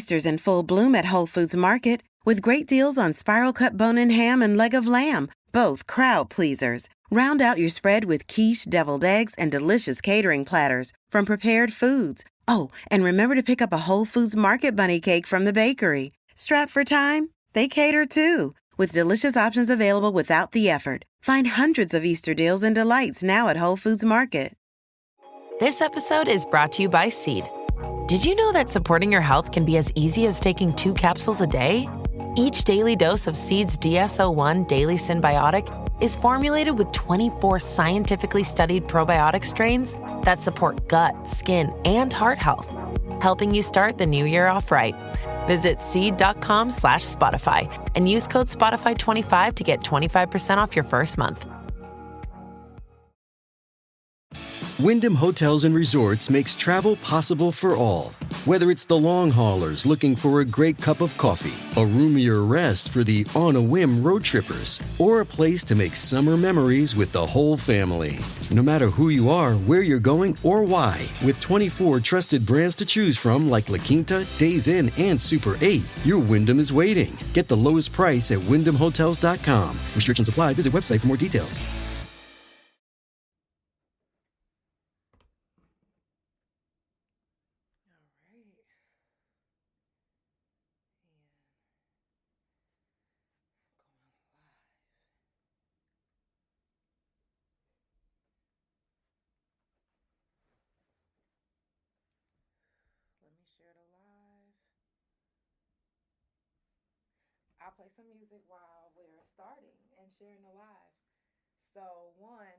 Easter's in full bloom at Whole Foods Market with great deals on spiral cut bone-in ham and leg of lamb, both crowd pleasers. Round out your spread with quiche, deviled eggs, and delicious catering platters from Prepared Foods. Oh, and remember to pick up a Whole Foods Market bunny cake from the bakery. Strapped for time? They cater too, with delicious options available without the effort. Find hundreds of Easter deals and delights now at Whole Foods Market. This episode is brought to you by Seed. Did you know that supporting your health can be as easy as taking 2 capsules a day? Each daily dose of Seed's DSO1 Daily Synbiotic is formulated with 24 scientifically studied probiotic strains that support gut, skin, and heart health, helping you start the new year off right. Visit seed.com/Spotify and use code Spotify25 to get 25% off your first month. Wyndham Hotels and Resorts makes travel possible for all. Whether it's the long haulers looking for a great cup of coffee, a roomier rest for the on-a-whim road trippers, or a place to make summer memories with the whole family. No matter who you are, where you're going, or why, with 24 trusted brands to choose from like La Quinta, Days Inn, and Super 8, your Wyndham is waiting. Get the lowest price at wyndhamhotels.com. Restrictions apply. Visit website for more details. I'll play some music while we're starting and sharing the live. So, one,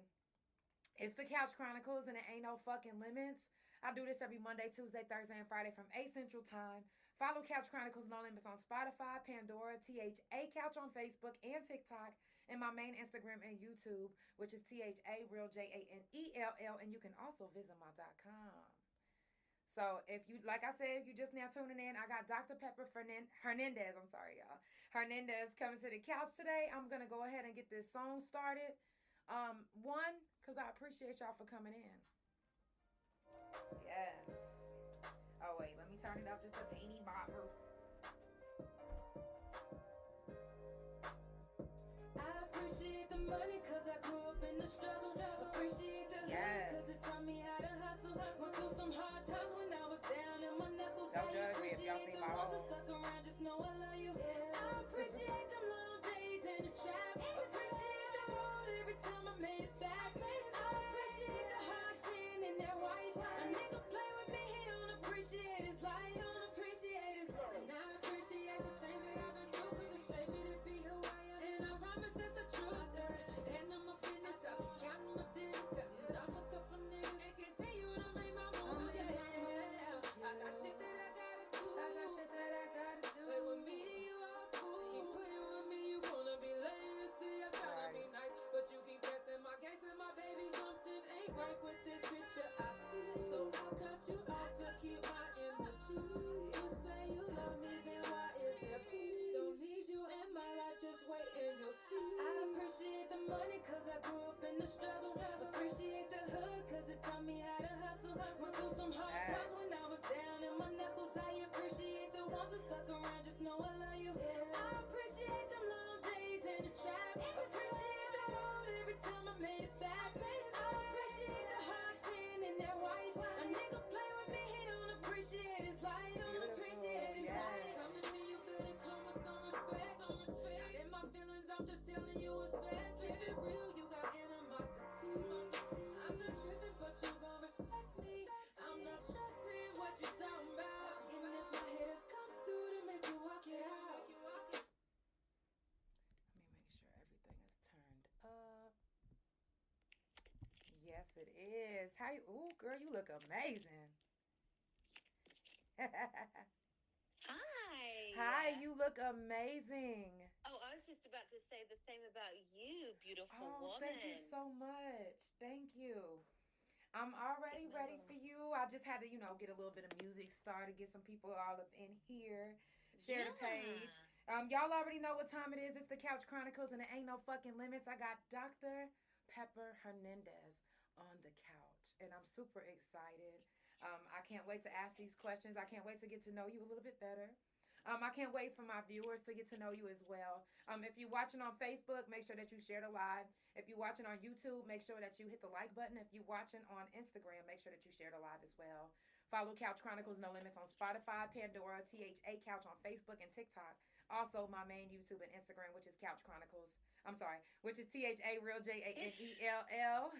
it's the Couch Chronicles and it ain't no fucking limits. I do this every Monday, Tuesday, Thursday, and Friday from 8 Central Time. Follow Couch Chronicles No Limits on Spotify, Pandora, THA Couch on Facebook and TikTok, and my main Instagram and YouTube, which is THA Real JANELL, and you can also visit my .com. So if you, like I said, if you just now tuning in, I got Dr. Pepper Hernandez. I'm sorry, y'all. Hernandez coming to the couch today. I'm gonna go ahead and get this song started. One, cause I appreciate y'all for coming in. Yes. Oh wait, let me turn it up just a teeny bopper. I appreciate the money cause I grew up in the struggle. Appreciate the hood cause it taught me how to hustle. Went through some hard times when I was down and my knuckles. I appreciate the ones who stuck around, just know I love you. I appreciate them long days in the trap. Appreciate the road every time I made it back. I appreciate the hard tin and that white. A nigga play with me, he don't appreciate his life. Don't appreciate his life. And I appreciate the things that I've been through cause it shaped me to be who I am. And I promise it's the truth. Handle my business, I'll be counting my days, cutting off a couple niggas and continue to make my moves. Yeah. I got shit that I gotta do. Play with me, then you all fool. Keep playing with me, you wanna be lazy. See, I'm trying to be nice, but you keep pressing my case and my baby. Something ain't right with this picture I see. So I cut you off to keep my energy. You say you love me, then why is there peace? Don't need you in my life, just wait and you'll see. I appreciate the money cause I grew up in the struggle. Appreciate the hood cause it taught me how to hustle. Went through some hard times when I was down and my knuckles. I appreciate the ones who stuck around, just know I love you. I appreciate them long days in the trap. Appreciate the road every time I made it back. I appreciate the hard tin and that white. A nigga play with me, he don't appreciate his life. Don't appreciate his life. Come to me, you better come with some respect. In my feelings, I'm just telling you what's best. Keep it real, you got animosity. I'm not tripping, but you gon' respect me. I'm not stressing what you talking about. And if my haters come through to make you walk it out. Let me make sure everything is turned up. Yes, it is. How you? Ooh, girl, you look amazing. Hi. Hi, you look amazing. Oh, I was just about to say the same about you, beautiful woman. Thank you so much. Thank you. I'm already ready for you. I just had to, get a little bit of music started, get some people all up in here, share the page. Y'all already know what time it is. It's the Couch Chronicles, and it ain't no fucking limits. I got Dr. Pepper Hernandez on the couch, and I'm super excited. I can't wait to ask these questions. I can't wait to get to know you a little bit better. I can't wait for my viewers to get to know you as well. If you're watching on Facebook, make sure that you share the live. If you're watching on YouTube, make sure that you hit the like button. If you're watching on Instagram, make sure that you share the live as well. Follow Couch Chronicles No Limits on Spotify, Pandora, THA Couch on Facebook and TikTok. Also, my main YouTube and Instagram, which is Couch Chronicles. I'm sorry, which is THA Real JANELL.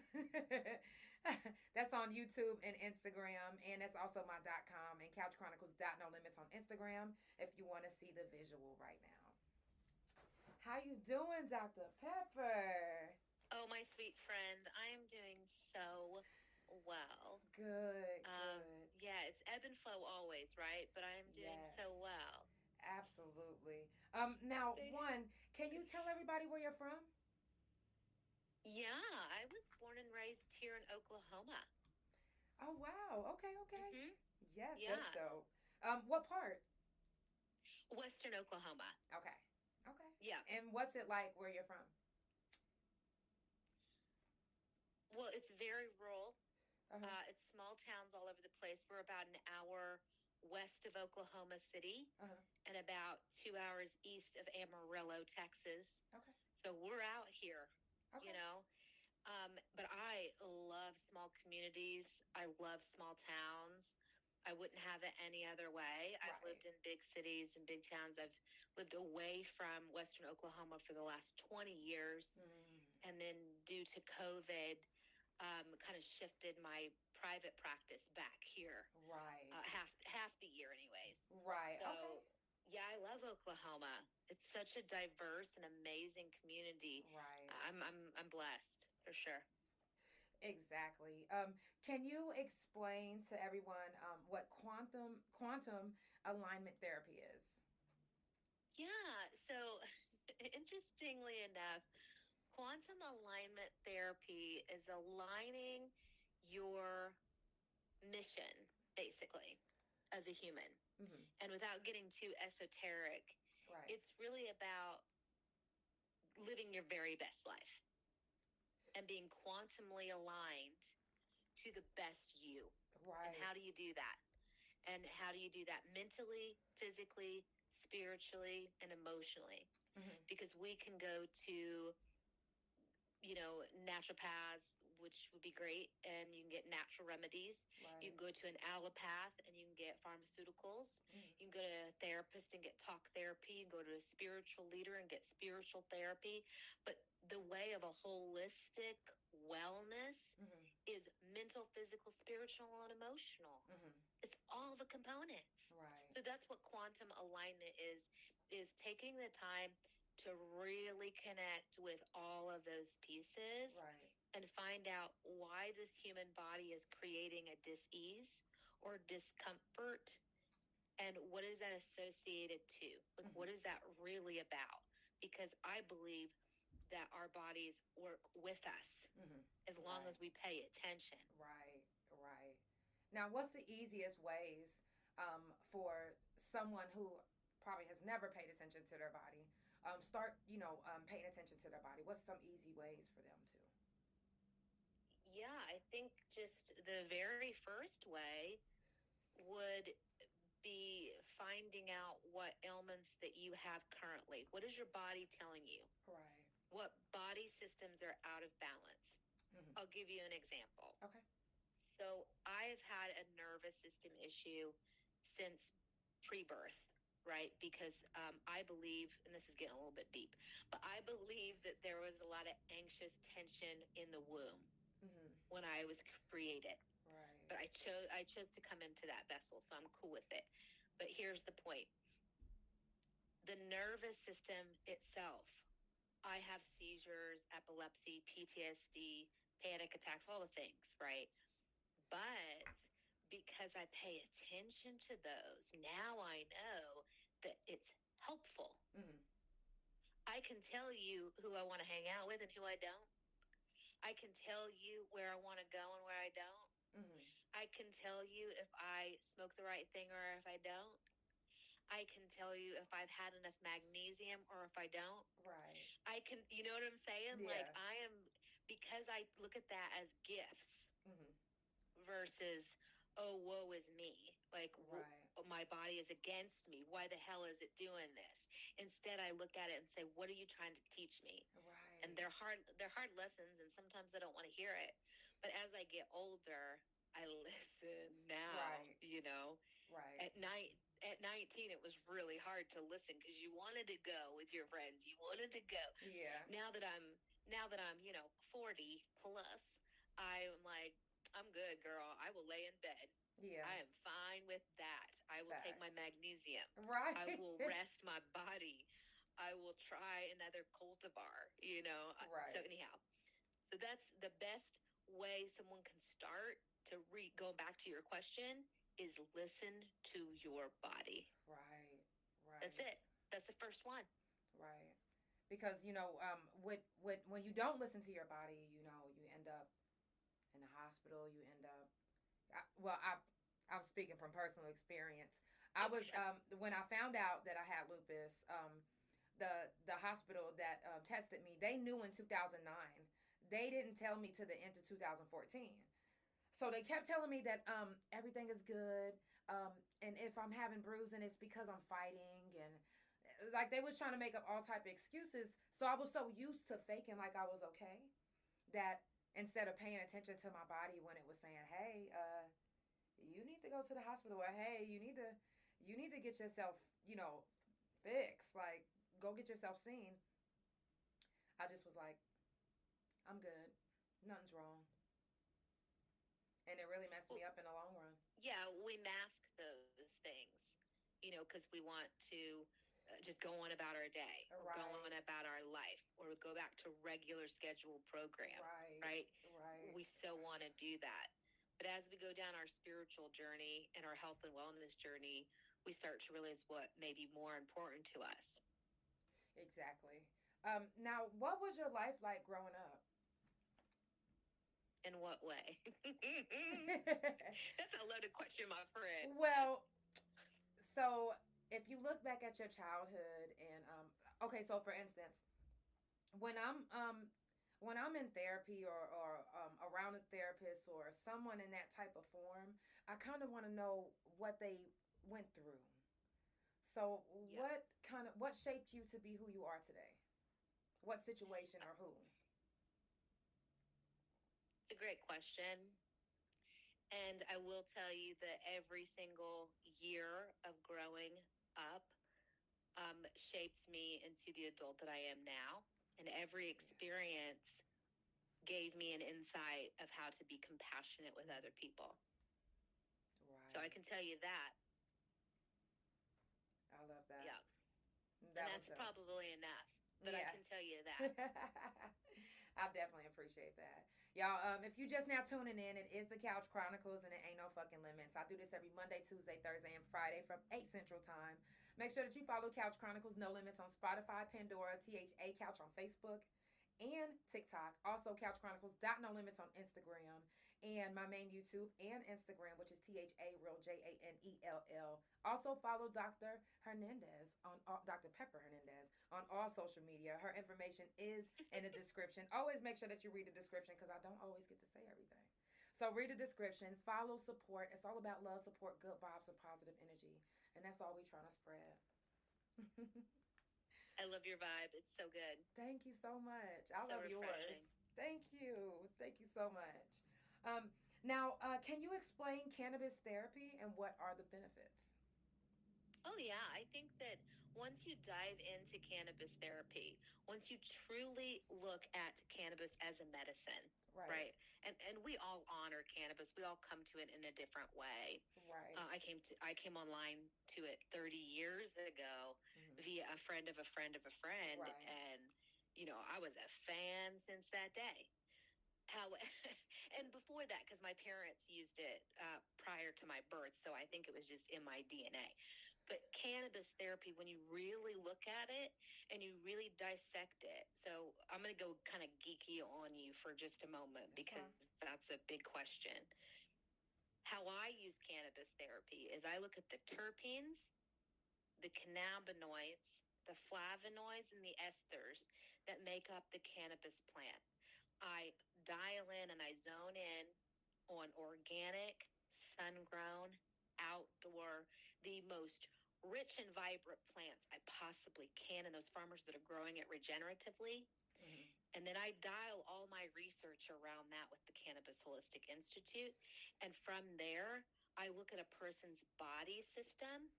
That's on YouTube and Instagram, and that's also my .com and couchchronicles.nolimits on Instagram if you want to see the visual right now. How you doing, Dr. Pepper? Oh, my sweet friend, I am doing so well. Good. Yeah, it's ebb and flow always, right? But I am doing so well. Absolutely. Now, can you tell everybody where you're from? Yeah, I was born and raised here in Oklahoma. Oh, wow. Okay. Mm-hmm. Yes, that's dope. What part? Western Oklahoma. Okay. Yeah. And what's it like where you're from? Well, it's very rural. Uh-huh. It's small towns all over the place. We're about an hour west of Oklahoma City and about 2 hours east of Amarillo, Texas. Okay. So we're out here, you know. But I love small communities. I love small towns. I wouldn't have it any other way. I've lived in big cities and big towns. I've lived away from Western Oklahoma for the last 20 years. And then due to COVID, kind of shifted my private practice back here. Right. Half the year anyways. Right. So, yeah, I love Oklahoma. It's such a diverse and amazing community. Right. I'm blessed for sure. Exactly. Can you explain to everyone what quantum alignment therapy is? Yeah. So, interestingly enough, quantum alignment therapy is aligning your mission, basically, as a human. Mm-hmm. And without getting too esoteric, it's really about living your very best life and being quantumly aligned to the best you. Right. And how do you do that? And how do you do that mentally, physically, spiritually, and emotionally? Mm-hmm. Because we can go to, naturopaths, which would be great, and you can get natural remedies. Right. You can go to an allopath and you can get pharmaceuticals. You can go to a therapist and get talk therapy. You can go to a spiritual leader and get spiritual therapy. But the way of a holistic wellness is mental, physical, spiritual, and emotional. It's all the components. Right. So that's what quantum alignment is taking the time to really connect with all of those pieces and find out why this human body is creating a dis-ease or discomfort, and what is that associated to? Like, what is that really about? Because I believe that our bodies work with us as long as we pay attention. Right. Now, what's the easiest ways for someone who probably has never paid attention to their body start paying attention to their body? What's some easy ways for them to? Yeah, I think just the very first way would be finding out what ailments that you have currently. What is your body telling you? Right. What body systems are out of balance? I'll give you an example. Okay. So I've had a nervous system issue since pre-birth, right? Because I believe, and this is getting a little bit deep, but I believe that there was a lot of anxious tension in the womb when I was created. Right. But I chose to come into that vessel, so I'm cool with it. But here's the point. The nervous system itself, I have seizures, epilepsy, PTSD, panic attacks, all the things, right? But because I pay attention to those, now I know that it's helpful. I can tell you who I want to hang out with and who I don't. I can tell you where I want to go and where I don't. I can tell you if I smoke the right thing or if I don't. I can tell you if I've had enough magnesium or if I don't. Right. I can, you know what I'm saying? Yeah. Like because I look at that as gifts versus oh, woe is me. Like, Right. my body is against me. Why the hell is it doing this? Instead, I look at it and say, what are you trying to teach me? Right. And they're hard lessons, and sometimes I don't want to hear it. But as I get older, I listen now, Right. Right. At 19, it was really hard to listen because you wanted to go with your friends. You wanted to go. Yeah. Now that I'm 40 plus, I'm like, I'm good, girl. I will lay in bed. Yeah. I am fine with that. I will take my Facts. magnesium. Right. I will rest my body. I will try another cultivar, Right. So anyhow, so that's the best way someone can start to going back to your question is listen to your body. Right. Right. That's it. That's the first one. Right. Because when you don't listen to your body, you end up in the hospital. You end up. I'm speaking from personal experience. I was Sure. When I found out that I had lupus. The hospital that tested me, they knew in 2009. They didn't tell me to the end of 2014. So they kept telling me that everything is good, and if I'm having bruising, it's because I'm fighting, and like they was trying to make up all type of excuses. So I was so used to faking like I was okay that instead of paying attention to my body when it was saying, "Hey, you need to go to the hospital," or "Hey, you need to get yourself, fixed. Like go get yourself seen." I just was like, "I'm good. Nothing's wrong." And it really messed me Well, up in the long run. yeah, we mask those things, because we want to just go on about our day or go Right. on about our life or go back to regular scheduled program, Right. right? Right. We so want to do that. But as we go down our spiritual journey and our health and wellness journey, we start to realize what may be more important to us. Exactly. Now, what was your life like growing up? In what way? That's a loaded question, my friend. Well, so if you look back at your childhood and okay, so for instance, when I'm um when I'm in therapy or around a therapist or someone in that type of form, I kind of want to know what they went through. So, Yeah. what shaped you to be who you are today? What situation or who? It's a great question. And I will tell you that every single year of growing up shaped me into the adult that I am now. And every Yeah. experience gave me an insight of how to be compassionate with other people. So I Right. can tell you that. I love that. Yeah. And That was that's dope. probably enough. But I Yeah. can tell you that. I definitely appreciate that. Y'all, if you just now tuning in, it is the Couch Chronicles and it ain't no fucking limits. I do this every Monday, Tuesday, Thursday, and Friday from 8 Central Time. Make sure that you follow Couch Chronicles No Limits on Spotify, Pandora, THA Couch on Facebook, and TikTok. Also, Couch Chronicles No Limits on Instagram, and my main YouTube and Instagram, which is THA Real JANELL. Also, follow Dr. Hernandez on Dr. Pepper Hernandez on all social media. Her information is in the description. Always make sure that you read the description because I don't always get to say everything. So read the description, follow, support. It's all about love, support, good vibes, and positive energy, and that's all we trying to spread. I love your vibe. It's so good. Thank you so much. I So love yours. refreshing. Thank you. Thank you so much. Now, can you explain cannabis therapy and what are the benefits? Oh, yeah. I think that once you dive into cannabis therapy, once you truly look at cannabis as a medicine, Right. right? And we all honor cannabis. We all come to it in a different way. Right. I came online to it 30 years ago via a friend of a friend of a friend. Right. And, I was a fan since that day. How and before that, because my parents used it prior to my birth, so I think it was just in my DNA. But cannabis therapy, when you really look at it and you really dissect it, so I'm going to go kind of geeky on you for just a moment because that's a big question. How I use cannabis therapy is I look at the terpenes, the cannabinoids, the flavonoids, and the esters that make up the cannabis plant. I dial in and I zone in on organic, sun-grown, outdoor, the most rich and vibrant plants I possibly can, and those farmers that are growing it regeneratively. Mm-hmm. And then I dial all my research around that with the Cannabis Holistic Institute. And from there, I look at a person's body system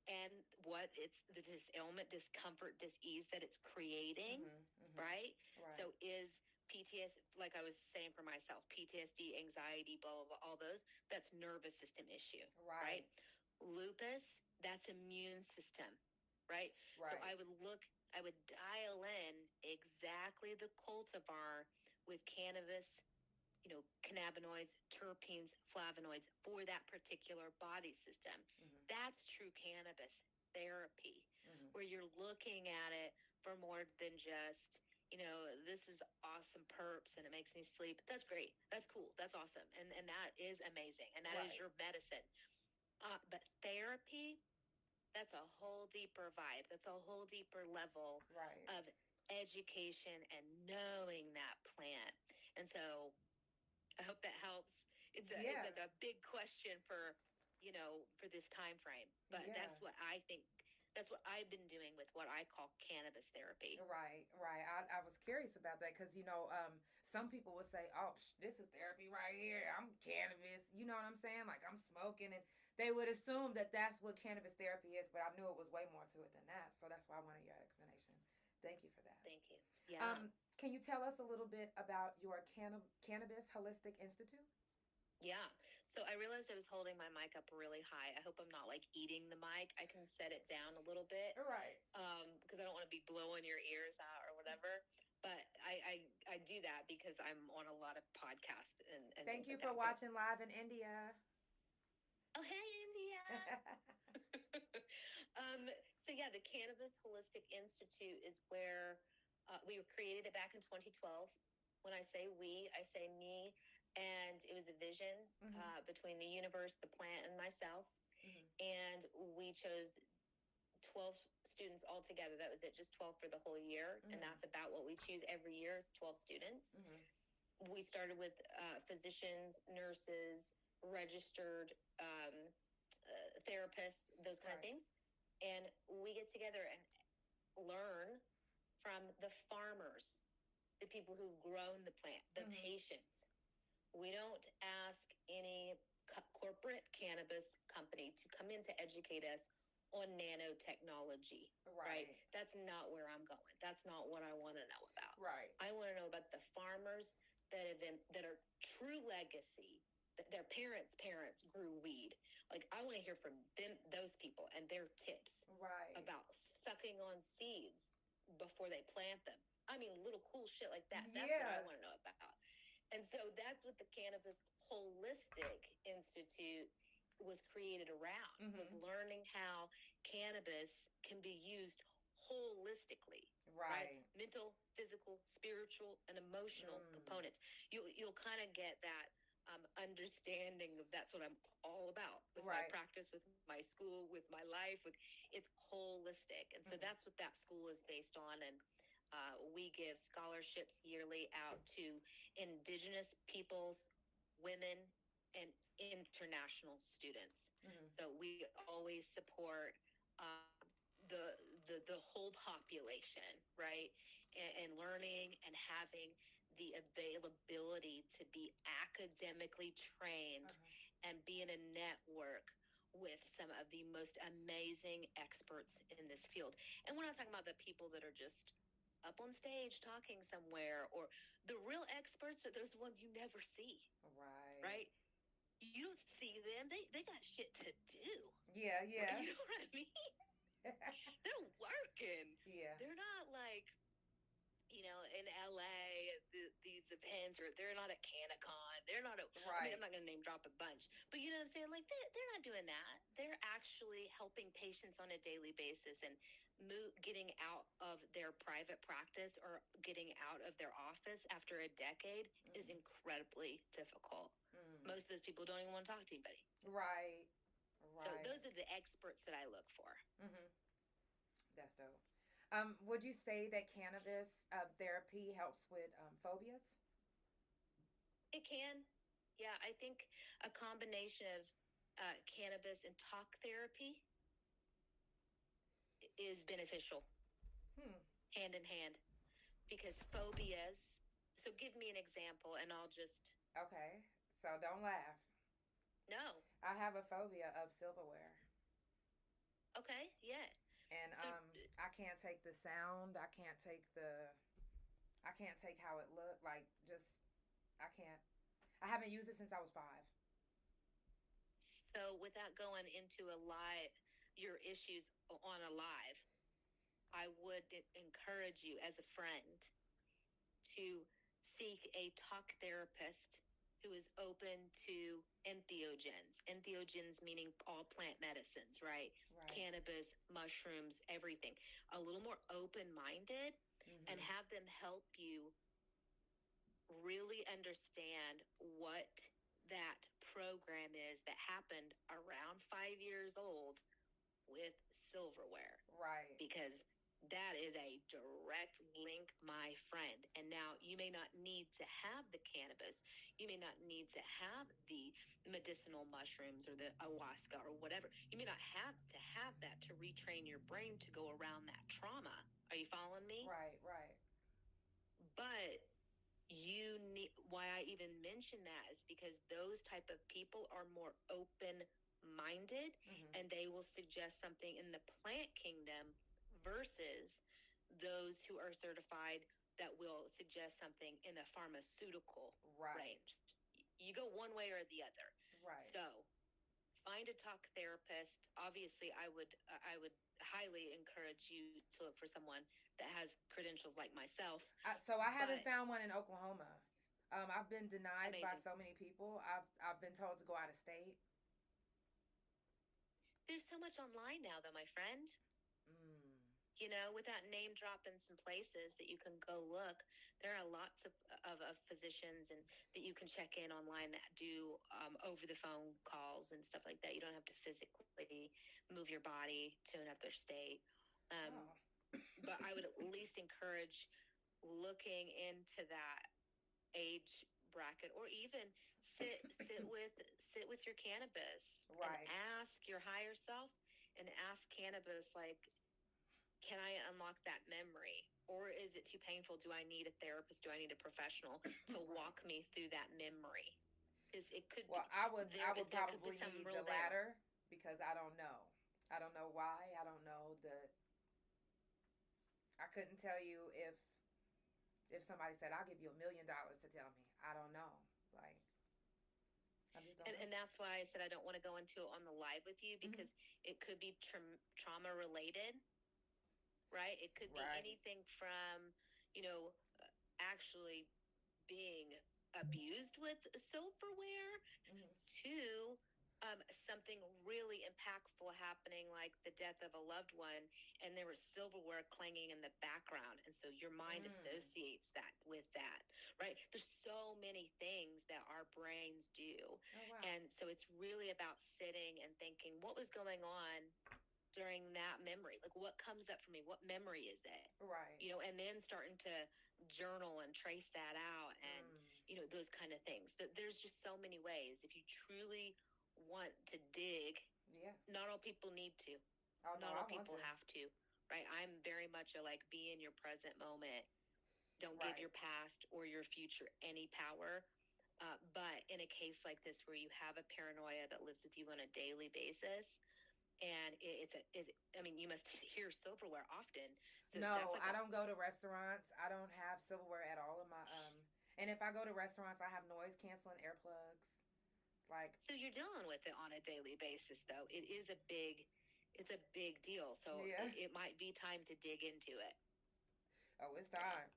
and what it's the ailment, discomfort, disease that it's creating, right? So is PTSD, like I was saying for myself, PTSD, anxiety, blah, blah, blah, all those, that's nervous system issue, right? Lupus, that's immune system, right? So I would dial in exactly the cultivar with cannabis, cannabinoids, terpenes, flavonoids for that particular body system. That's true cannabis therapy, where you're looking at it for more than just, this is awesome perps and it makes me sleep. That's great. That's cool. That's awesome. And that is amazing. And that is your medicine. But therapy, that's a whole deeper vibe. That's a whole deeper level of education and knowing that plant. And so I hope that helps. It's a big question for this time frame, but that's what I think. That's what I've been doing with what I call cannabis therapy. Right. I was curious about that because, some people would say, oh, this is therapy right here. I'm cannabis. You know what I'm saying? Like, I'm smoking. And they would assume that that's what cannabis therapy is, but I knew it was way more to it than that. So that's why I wanted your explanation. Thank you for that. Thank you. Yeah. Can you tell us a little bit about your Cannabis Holistic Institute? Yeah. So I realized I was holding my mic up really high. I hope I'm not like eating the mic. I can set it down a little bit. Right. Because I don't want to be blowing your ears out or whatever. But I do that because I'm on a lot of podcasts and Thank you for watching live in India. Oh, hey, India. So yeah, the Cannabis Holistic Institute is where we were created back in 2012. When I say we, I say me. And it was a vision between the universe, the plant, and myself. And we chose 12 students altogether. That was it, just 12 for the whole year. And that's about what we choose every year is 12 students. We started with physicians, nurses, registered therapists, those kind of things. And we get together and learn from the farmers, the people who've grown the plant, the patients. We don't ask any corporate cannabis company to come in to educate us on nanotechnology, right? That's not where I'm going. That's not what I want to know about. Right. I want to know about the farmers that are true legacy. Their parents' parents grew weed. Like, I want to hear from them, those people, and their tips about sucking on seeds before they plant them. I mean, little cool shit like that. That's what I want to know about. And so that's what the Cannabis Holistic Institute was created around, was learning how cannabis can be used holistically, right? Mental, physical, spiritual, and emotional components. You'll kind of get that understanding of that's what I'm all about with my practice, with my school, with my life. It's holistic. And so that's what that school is based on. And we give scholarships yearly out to Indigenous peoples, women, and international students. So we always support the whole population, right? And learning and having the availability to be academically trained and be in a network with some of the most amazing experts in this field. And we're not talking about the people that are just up on stage talking somewhere, or the real experts are those ones you never see. Right? You don't see them. They got shit to do. Yeah. You know what I mean? They're working. Yeah. They're not like, in LA, these events, or they're not at CanaCon. They're not at, I mean, I'm not going to name drop a bunch, but you know what I'm saying? Like, they're not doing that. They're actually helping patients on a daily basis and getting out of their private practice or getting out of their office after a decade is incredibly difficult. Most of those people don't even want to talk to anybody. Right. So those are the experts that I look for. That's dope. Would you say that cannabis therapy helps with phobias? It can. Yeah, I think a combination of cannabis and talk therapy is beneficial, hand in hand, because phobias. So give me an example, and I'll just. Okay, so don't laugh. No. I have a phobia of silverware. Okay, yeah. And So I can't take the sound. I can't take how it looked. Like, just, I can't. I haven't used it since I was 5. So without going into a live, your issues on a live, I would encourage you as a friend to seek a talk therapist who is open to entheogens. Entheogens meaning all plant medicines, right? Cannabis, mushrooms, everything. A little more open-minded, and have them help you really understand what that program is that happened around 5 years old with silverware. Right. Because that is a direct link, my friend. And now you may not need to have the cannabis. You may not need to have the medicinal mushrooms or the ayahuasca or whatever. You may not have to have that to retrain your brain to go around that trauma. Are you following me? Right, right. But you need, why I even mention that is because those type of people are more open-minded, and they will suggest something in the plant kingdom versus those who are certified that will suggest something in the pharmaceutical range. You go one way or the other. Right. So find a talk therapist. Obviously, I would highly encourage you to look for someone that has credentials like myself. So I haven't found one in Oklahoma. I've been denied by Amazing. so many people. I've been told to go out of state. There's so much online now, though, my friend. You know, without name dropping some places that you can go look, there are lots of physicians and that you can check in online that do over the phone calls and stuff like that. You don't have to physically move your body to another state. But I would at least encourage looking into that age bracket, or even sit with your cannabis, and ask your higher self, and ask cannabis, like, can I unlock that memory, or is it too painful? Do I need a therapist? Do I need a professional to walk me through that memory? Because it could well, be, I would probably need the latter, because I don't know. I don't know why. I don't know I couldn't tell you if somebody said, I'll give you $1 million to tell me. I don't know. Like, I just don't know. And that's why I said I don't want to go into it on the live with you, because it could be trauma related, right? It could be anything from, actually being abused with silverware to something really impactful happening, like the death of a loved one, and there was silverware clanging in the background, and so your mind associates that with that, right? There's so many things that our brains do. And so it's really about sitting and thinking, what was going on during that memory? Like, what comes up for me? What memory is it? Right. And then starting to journal and trace that out, and those kind of things. That there's just so many ways. If you truly want to dig, not all people need to. Not all people have to, right? I'm very much a, like, be in your present moment. Don't give your past or your future any power. But in a case like this, where you have a paranoia that lives with you on a daily basis, and you must hear silverware often. So no, that's like I don't go to restaurants. I don't have silverware at all in my and if I go to restaurants, I have noise canceling earplugs. Like, so you're dealing with it on a daily basis, though. It's a big deal. So it might be time to dig into it. Oh, it's time.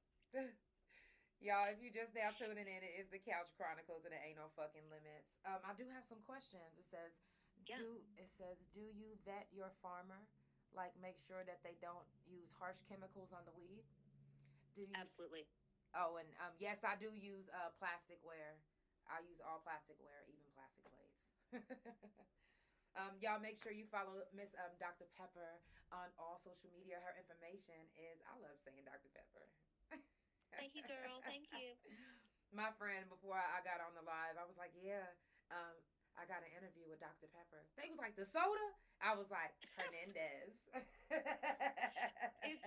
Y'all, if you just now tuning in, it is the Couch Chronicles, and it ain't no fucking limits. I do have some questions. It says, do you vet your farmer? Like, make sure that they don't use harsh chemicals on the weed? Absolutely. Oh, and yes, I do use plasticware. I use all plasticware, even plastic plates. Y'all make sure you follow Miss Dr. Pepper on all social media. Her information is, I love saying Dr. Pepper. Thank you, girl. Thank you. My friend, before I got on the live, I was like, yeah, I got an interview with Dr. Pepper. They was like, the soda? I was like, Hernandez.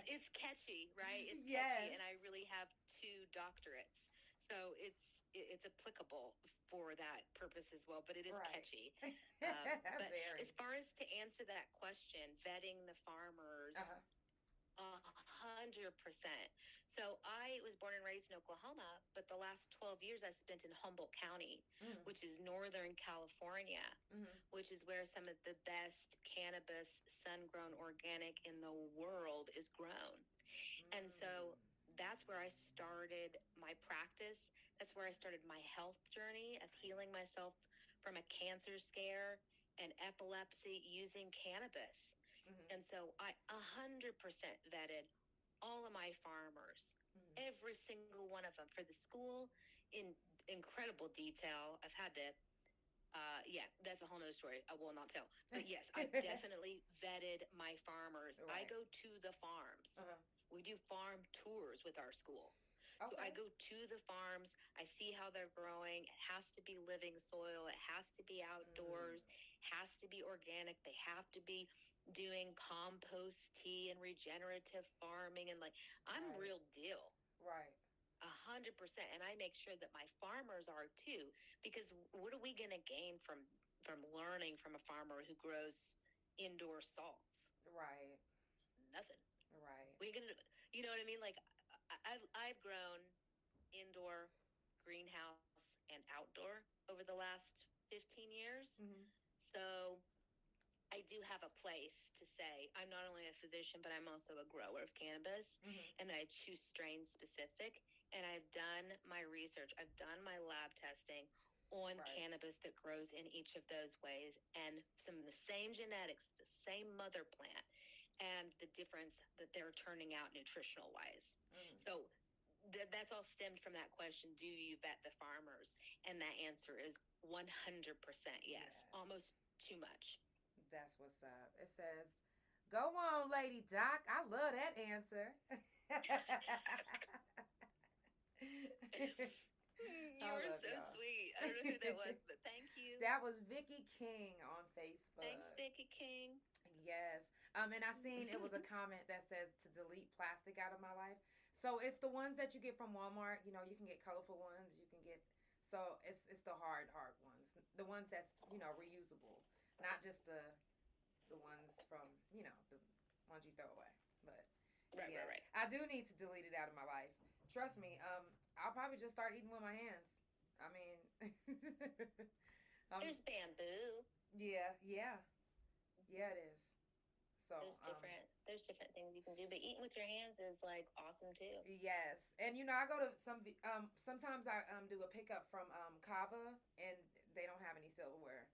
It's catchy, right? It's Yes. catchy, and I really have 2 doctorates, so it's applicable for that purpose as well. But it is Right. catchy. But Very. as far as to answer that question, vetting the farmers. Uh-huh. 100%. So I was born and raised in Oklahoma, but the last 12 years I spent in Humboldt County, Mm. which is Northern California, Mm-hmm. which is where some of the best cannabis sun-grown organic in the world is grown. And so that's where I started my practice. That's where I started my health journey of healing myself from a cancer scare and epilepsy using cannabis. Mm-hmm. And so I 100% vetted all of my farmers, every single one of them, for the school in incredible detail. I've had to, that's a whole nother story I will not tell. But yes, I definitely vetted my farmers. Right. I go to the farms. We do farm tours with our school. So I go to the farms. I see how they're growing. It has to be living soil. It has to be outdoors. Has to be organic. They have to be doing compost tea and regenerative farming. And I'm Right. real deal. Right. 100%. And I make sure that my farmers are too, because what are we going to gain from learning from a farmer who grows indoor salts? Right. Nothing. Right. We're going to, you know what I mean? I've grown indoor, greenhouse, and outdoor over the last 15 years. Mm-hmm. So I do have a place to say I'm not only a physician, but I'm also a grower of cannabis. And I choose strain specific. And I've done my research. I've done my lab testing on cannabis that grows in each of those ways, and some of the same genetics, the same mother plant, and the difference that they're turning out nutritional wise. So that's all stemmed from that question: do you vet the farmers? And that answer is 100% yes. Almost too much. That's what's up. It says, "Go on, Lady Doc." I love that answer. You were so sweet. I don't know who that was, but thank you. That was Vicky King on Facebook. Thanks, Vicky King. Yes. And I seen it was a comment that says to delete plastic out of my life. So it's the ones that you get from Walmart. You know, you can get colorful ones. You can get, so it's the hard ones. The ones that's, reusable. Not just the ones from, the ones you throw away. But right. I do need to delete it out of my life. Trust me. I'll probably just start eating with my hands. I mean, there's bamboo. Yeah, it is. So there's different things you can do, but eating with your hands is awesome too. Yes, and I go to sometimes I do a pickup from Kava, and they don't have any silverware,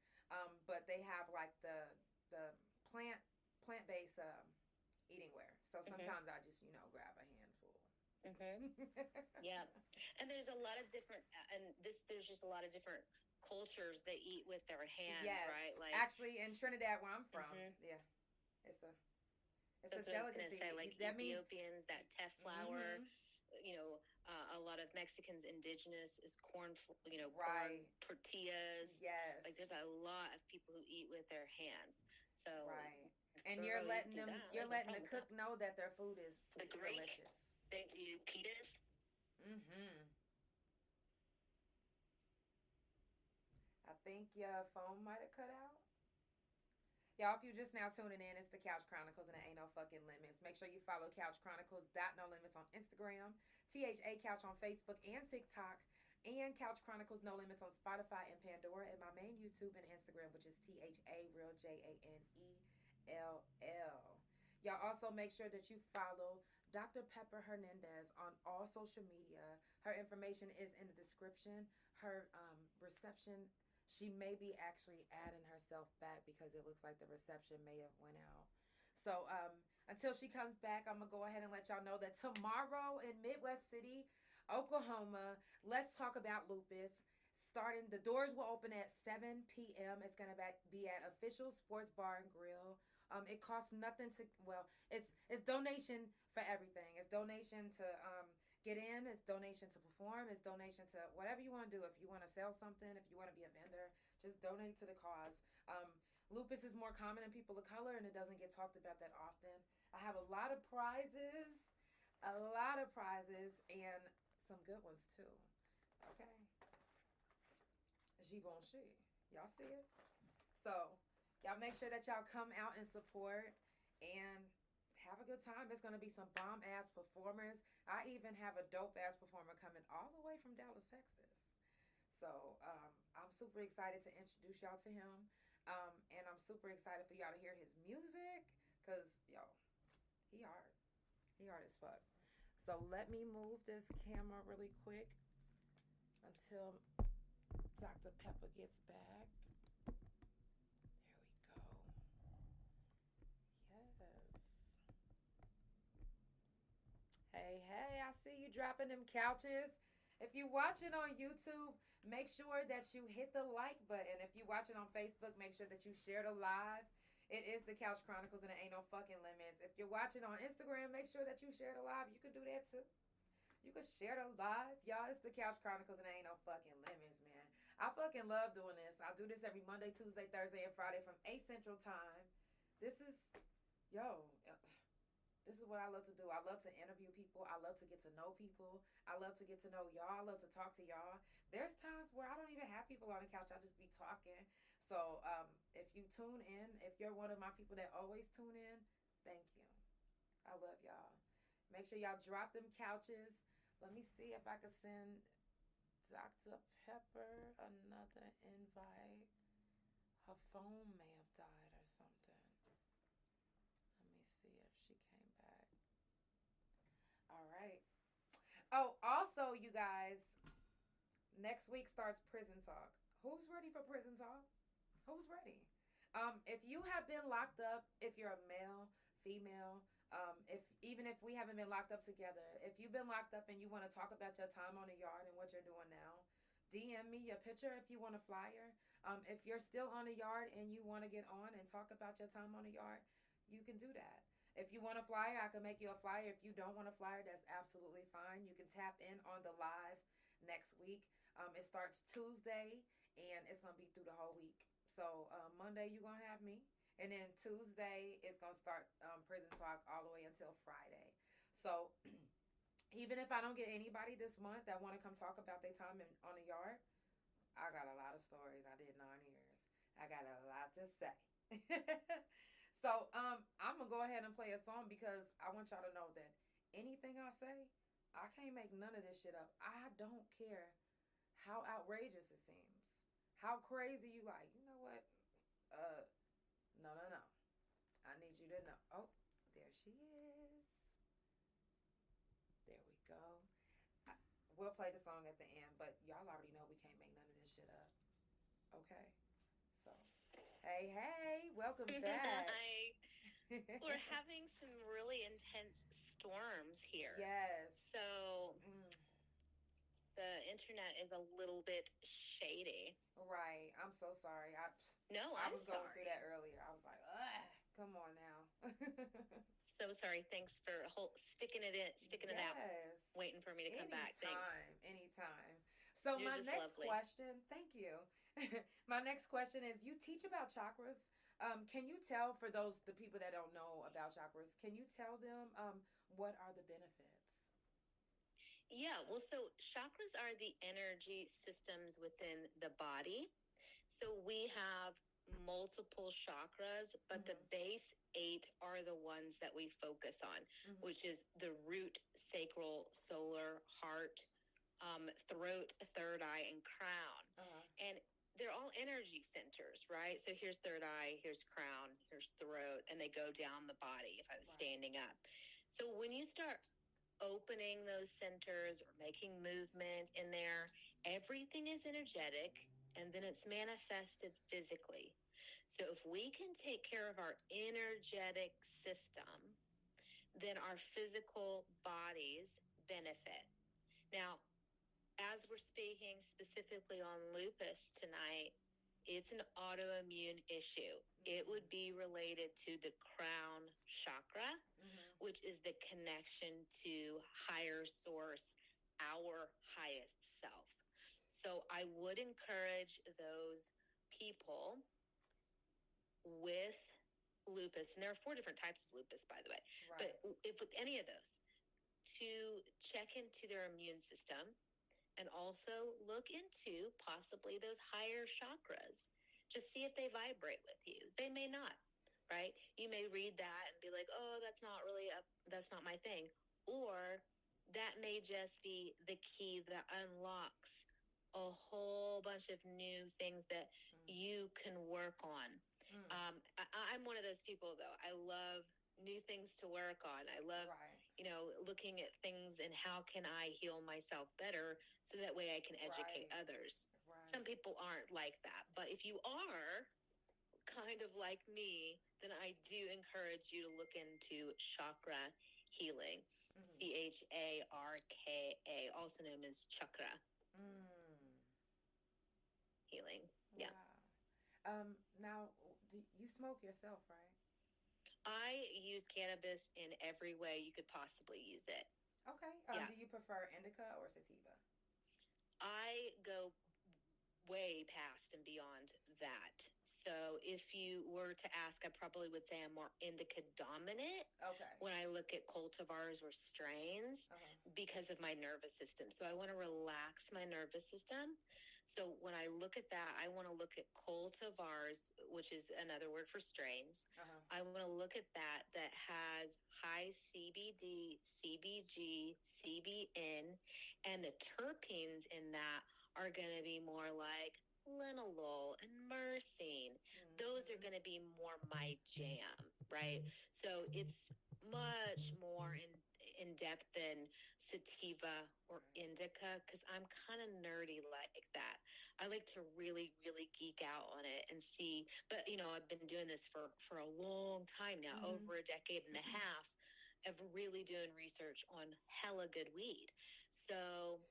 but they have the plant-based eatingware. So sometimes I just grab a handful. Yeah, and there's a lot of different there's just a lot of different cultures that eat with their hands, right? Actually, in Trinidad, where I'm from, yeah, it's a that's what delicacy. I was going to say. That Ethiopians, that teff flour. A lot of Mexicans indigenous is corn, corn tortillas. Yes, there's a lot of people who eat with their hands. So and you're letting them, the cook know that their food is delicious. They do pitas. I think your phone might have cut out. Y'all, if you're just now tuning in, it's the Couch Chronicles, and it ain't no fucking limits. Make sure you follow Couch Chronicles No Limits on Instagram, THA Couch on Facebook and TikTok, and Couch Chronicles No Limits on Spotify and Pandora, and my main YouTube and Instagram, which is THA Real JANELL. Y'all also make sure that you follow Dr. Pepper Hernandez on all social media. Her information is in the description. Her reception, she may be actually adding herself back because it looks like the reception may have went out. So until she comes back, I'm going to go ahead and let y'all know that tomorrow in Midwest City, Oklahoma, let's talk about lupus. The doors will open at 7 p.m. It's going to be at Official Sports Bar and Grill. It costs nothing to, it's donation for everything. It's donation to get in. It's donation to perform. It's donation to whatever you want to do. If you want to sell something, if you want to be a vendor, just donate to the cause. Lupus is more common in people of color, and it doesn't get talked about that often. I have a lot of prizes, and some good ones too. Okay, Givenchy, y'all see it? So y'all make sure that y'all come out and support and have a good time. There's gonna be some bomb ass performers. I even have a dope ass performer coming all the way from Dallas, Texas. So I'm super excited to introduce y'all to him. And I'm super excited for y'all to hear his music. Cause yo, he hard. He hard as fuck. So let me move this camera really quick until Dr. Pepper gets back. There we go. Yes. Hey, I see you dropping them couches. If you're watching on YouTube, make sure that you hit the like button. If you're watching on Facebook, make sure that you share the live. It is the Couch Chronicles and it ain't no fucking limits. If you're watching on Instagram, make sure that you share the live. You can do that too. You can share the live. Y'all, it's the Couch Chronicles and it ain't no fucking limits, man. I fucking love doing this. I do this every Monday, Tuesday, Thursday, and Friday from 8 Central Time. This is what I love to do. I love to interview people. I love to get to know people. I love to get to know y'all. I love to talk to y'all. There's times where I don't even have people on the couch. I just be talking. So if you tune in, if you're one of my people that always tune in, thank you. I love y'all. Make sure y'all drop them couches. Let me see if I can send Dr. Pepper another invite. Her phone may have died or something. Let me see if she came back. All right. Oh, also, you guys, next week starts Prison Talk. Who's ready for Prison Talk? Who's ready? If you have been locked up, if you're a male, female, even if we haven't been locked up together, if you've been locked up and you want to talk about your time on the yard and what you're doing now, DM me your picture if you want a flyer. If you're still on the yard and you want to get on and talk about your time on the yard, you can do that. If you want a flyer, I can make you a flyer. If you don't want a flyer, that's absolutely fine. You can tap in on the live next week. It starts Tuesday and it's going to be through the whole week. So Monday you're going to have me. And then Tuesday it's going to start Prison Talk all the way until Friday. So even if I don't get anybody this month that want to come talk about their time on the yard, I got a lot of stories. I did 9 years. I got a lot to say. So I'm going to go ahead and play a song because I want y'all to know that anything I say, I can't make none of this shit up. I don't care how outrageous it seems. How crazy you like. You know what? No. I need you to know. Oh, there she is. There we go. We'll play the song at the end, but y'all already know we can't make none of this shit up. Okay? So, hey, welcome back. Hi. We're having some really intense storms here. Yes. So the internet is a little bit shady. Right. I'm so sorry. I was going through that earlier. I was like, ugh, come on now. So sorry. Thanks for sticking it out, waiting for me to come back. Thanks. Anytime. So You're my just next lovely. question, thank you. My next question is, you teach about chakras. Can you tell, for the people that don't know about chakras, can you tell them what are the benefits? Yeah, well, so chakras are the energy systems within the body. So we have multiple chakras, but the base 8 are the ones that we focus on, which is the root, sacral, solar, heart, throat, third eye, and crown. And they're all energy centers, right? So here's third eye, here's crown, here's throat, and they go down the body if I was standing up. So when you start opening those centers or making movement in there, everything is energetic and then it's manifested physically. So if we can take care of our energetic system, then our physical bodies benefit. Now, as we're speaking specifically on lupus tonight, it's an autoimmune issue. It would be related to the crown chakra, which is the connection to higher source, our highest self. So I would encourage those people with lupus, and there are 4 different types of lupus, by the way, but if with any of those, to check into their immune system and also look into possibly those higher chakras. Just see if they vibrate with you. They may not, right? You may read that and be like, oh, that's not my thing. Or that may just be the key that unlocks a whole bunch of new things that you can work on. I'm one of those people, though. I love new things to work on. I love, looking at things and how can I heal myself better so that way I can educate others. Some people aren't like that. But if you are kind of like me, then I do encourage you to look into chakra healing. CHARKA, also known as chakra healing. Yeah. Now, do you smoke yourself, right? I use cannabis in every way you could possibly use it. Okay. Do you prefer indica or sativa? I go way past and beyond that. So if you were to ask, I probably would say I'm more indica dominant when I look at cultivars or strains because of my nervous system. So I want to relax my nervous system. So when I look at that, I want to look at cultivars, which is another word for strains. I want to look at that has high CBD, CBG, CBN, and the terpenes in that are going to be more like linalool and myrcene. Those are going to be more my jam, right? So it's much more in depth than sativa or indica because I'm kind of nerdy like that. I like to really, really geek out on it and see. But, I've been doing this for a long time now, over a decade and a half of really doing research on hella good weed. So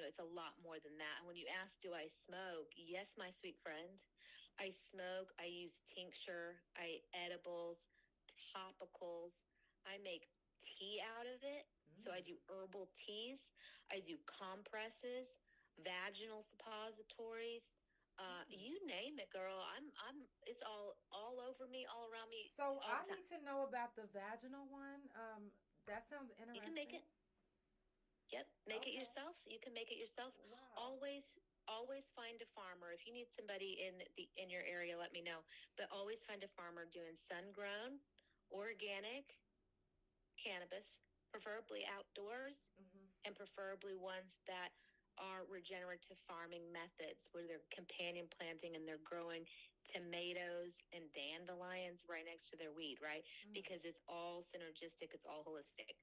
it's a lot more than that. And when you ask, do I smoke? Yes, my sweet friend. I smoke. I use tincture. I edibles, topicals. I make tea out of it. So I do herbal teas. I do compresses, vaginal suppositories. You name it, girl. It's all over me, all around me. So I need to know about the vaginal one. That sounds interesting. You can make it. Yep, make it yourself. You can make it yourself. Wow. Always find a farmer. If you need somebody in your area, let me know. But always find a farmer doing sun-grown, organic cannabis, preferably outdoors, and preferably ones that are regenerative farming methods where they're companion planting and they're growing tomatoes and dandelions right next to their weed, right? Because it's all synergistic, it's all holistic.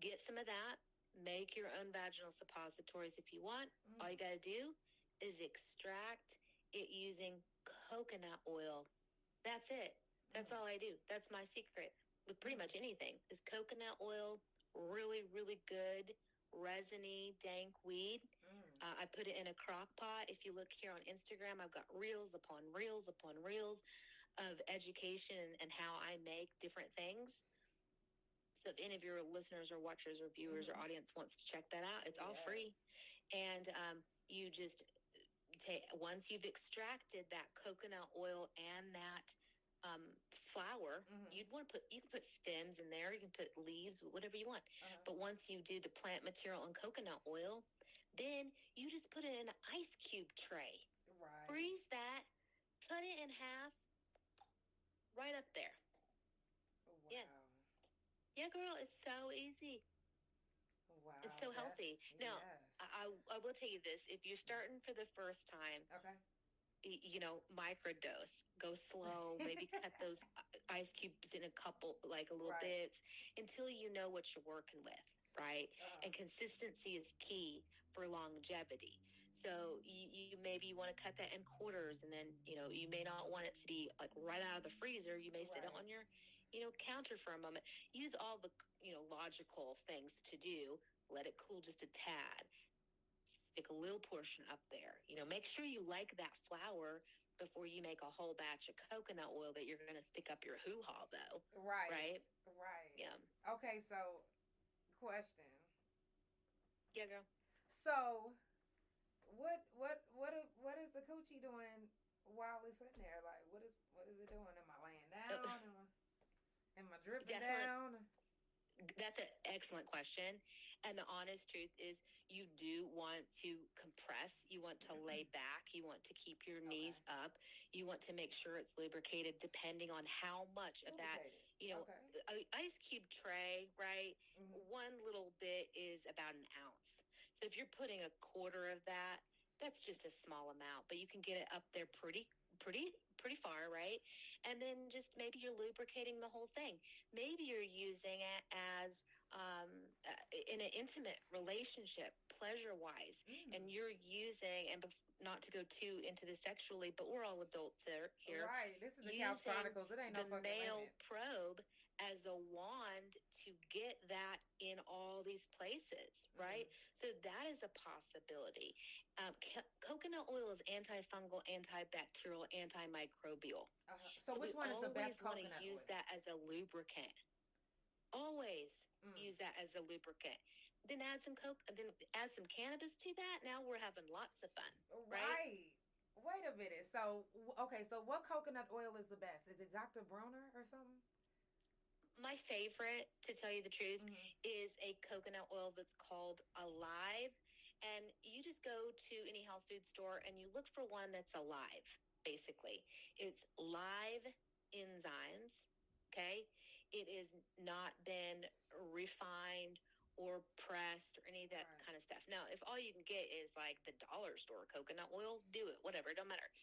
Get some of that. Make your own vaginal suppositories if you want. All you got to do is extract it using coconut oil. That's it. That's all I do. That's my secret with pretty much anything is coconut oil, really, really good, resiny, dank weed. I put it in a crock pot. If you look here on Instagram, I've got reels upon reels upon reels of education and how I make different things. So if any of your listeners or watchers or viewers or audience wants to check that out, it's all free. And you just take, once you've extracted that coconut oil and that flour, you can put stems in there, you can put leaves, whatever you want. But once you do the plant material and coconut oil, then you just put it in an ice cube tray. Right. Freeze that, cut it in half, right up there. Wow. Yeah. Yeah, girl, it's so easy. Wow. It's so healthy. Now, I will tell you this. If you're starting for the first time, microdose. Go slow. Maybe cut those ice cubes in a couple, like a little bits, until you know what you're working with, right? And consistency is key for longevity. So you maybe want to cut that in quarters, and then, you may not want it to be like right out of the freezer. You may sit it on your counter for a moment. Use all the, logical things to do. Let it cool just a tad. Stick a little portion up there. Make sure you like that flour before you make a whole batch of coconut oil that you're going to stick up your hoo-ha, though. Right. Right? Right. Yeah. Okay, so question. Yeah, girl. So what is the coochie doing while it's in there? Like what is it doing? Am I laying down? Am I dripping Definitely. down? That's an excellent question. And the honest truth is, you do want to compress. You want to lay back. You want to keep your knees up. You want to make sure it's lubricated, depending on how much of that, ice cube tray, right? One little bit is about an ounce. So if you're putting a quarter of that, that's just a small amount, but you can get it up there pretty far, right? And then just maybe you're lubricating the whole thing. Maybe you're using it as in an intimate relationship, pleasure-wise, and you're using, and not to go too into the sexually, but we're all adults here. Right. This is the Couch Chronicles. It ain't no fucking male limits. probe as a wand to get that in all these places, right? So that is a possibility. Coconut oil is antifungal, antibacterial, antimicrobial. So which one is the best coconut oil? Always want to use that as a lubricant. Always use that as a lubricant. Then add some then add some cannabis to that. Now we're having lots of fun, right? Wait a minute. So okay, so what coconut oil is the best? Is it Dr. Bronner or something? My favorite, to tell you the truth, is a coconut oil that's called Alive. And you just go to any health food store and you look for one that's alive, basically. It's live enzymes, okay? It is not been refined or pressed or any of that kind of stuff. Now, if all you can get is like the dollar store coconut oil, do it, whatever, it don't matter.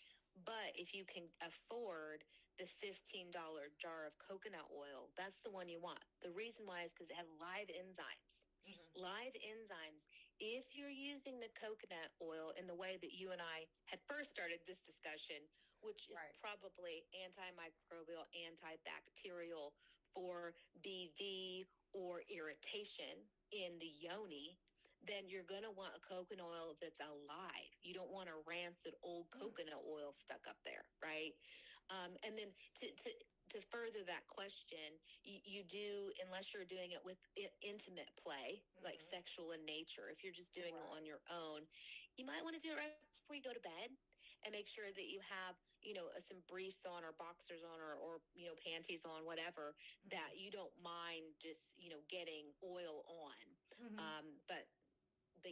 But if you can afford the $15 jar of coconut oil, that's the one you want. The reason why is because it has live enzymes. Live enzymes. If you're using the coconut oil in the way that you and I had first started this discussion, which is probably antimicrobial, antibacterial for BV or irritation in the yoni, then you're going to want a coconut oil that's alive. You don't want a rancid old coconut oil stuck up there, right? And then to further that question, you do, unless you're doing it with intimate play, like sexual in nature, if you're just doing it on your own, you might want to do it right before you go to bed and make sure that you have, some briefs on or boxers on or panties on, whatever, that you don't mind just, getting oil on. But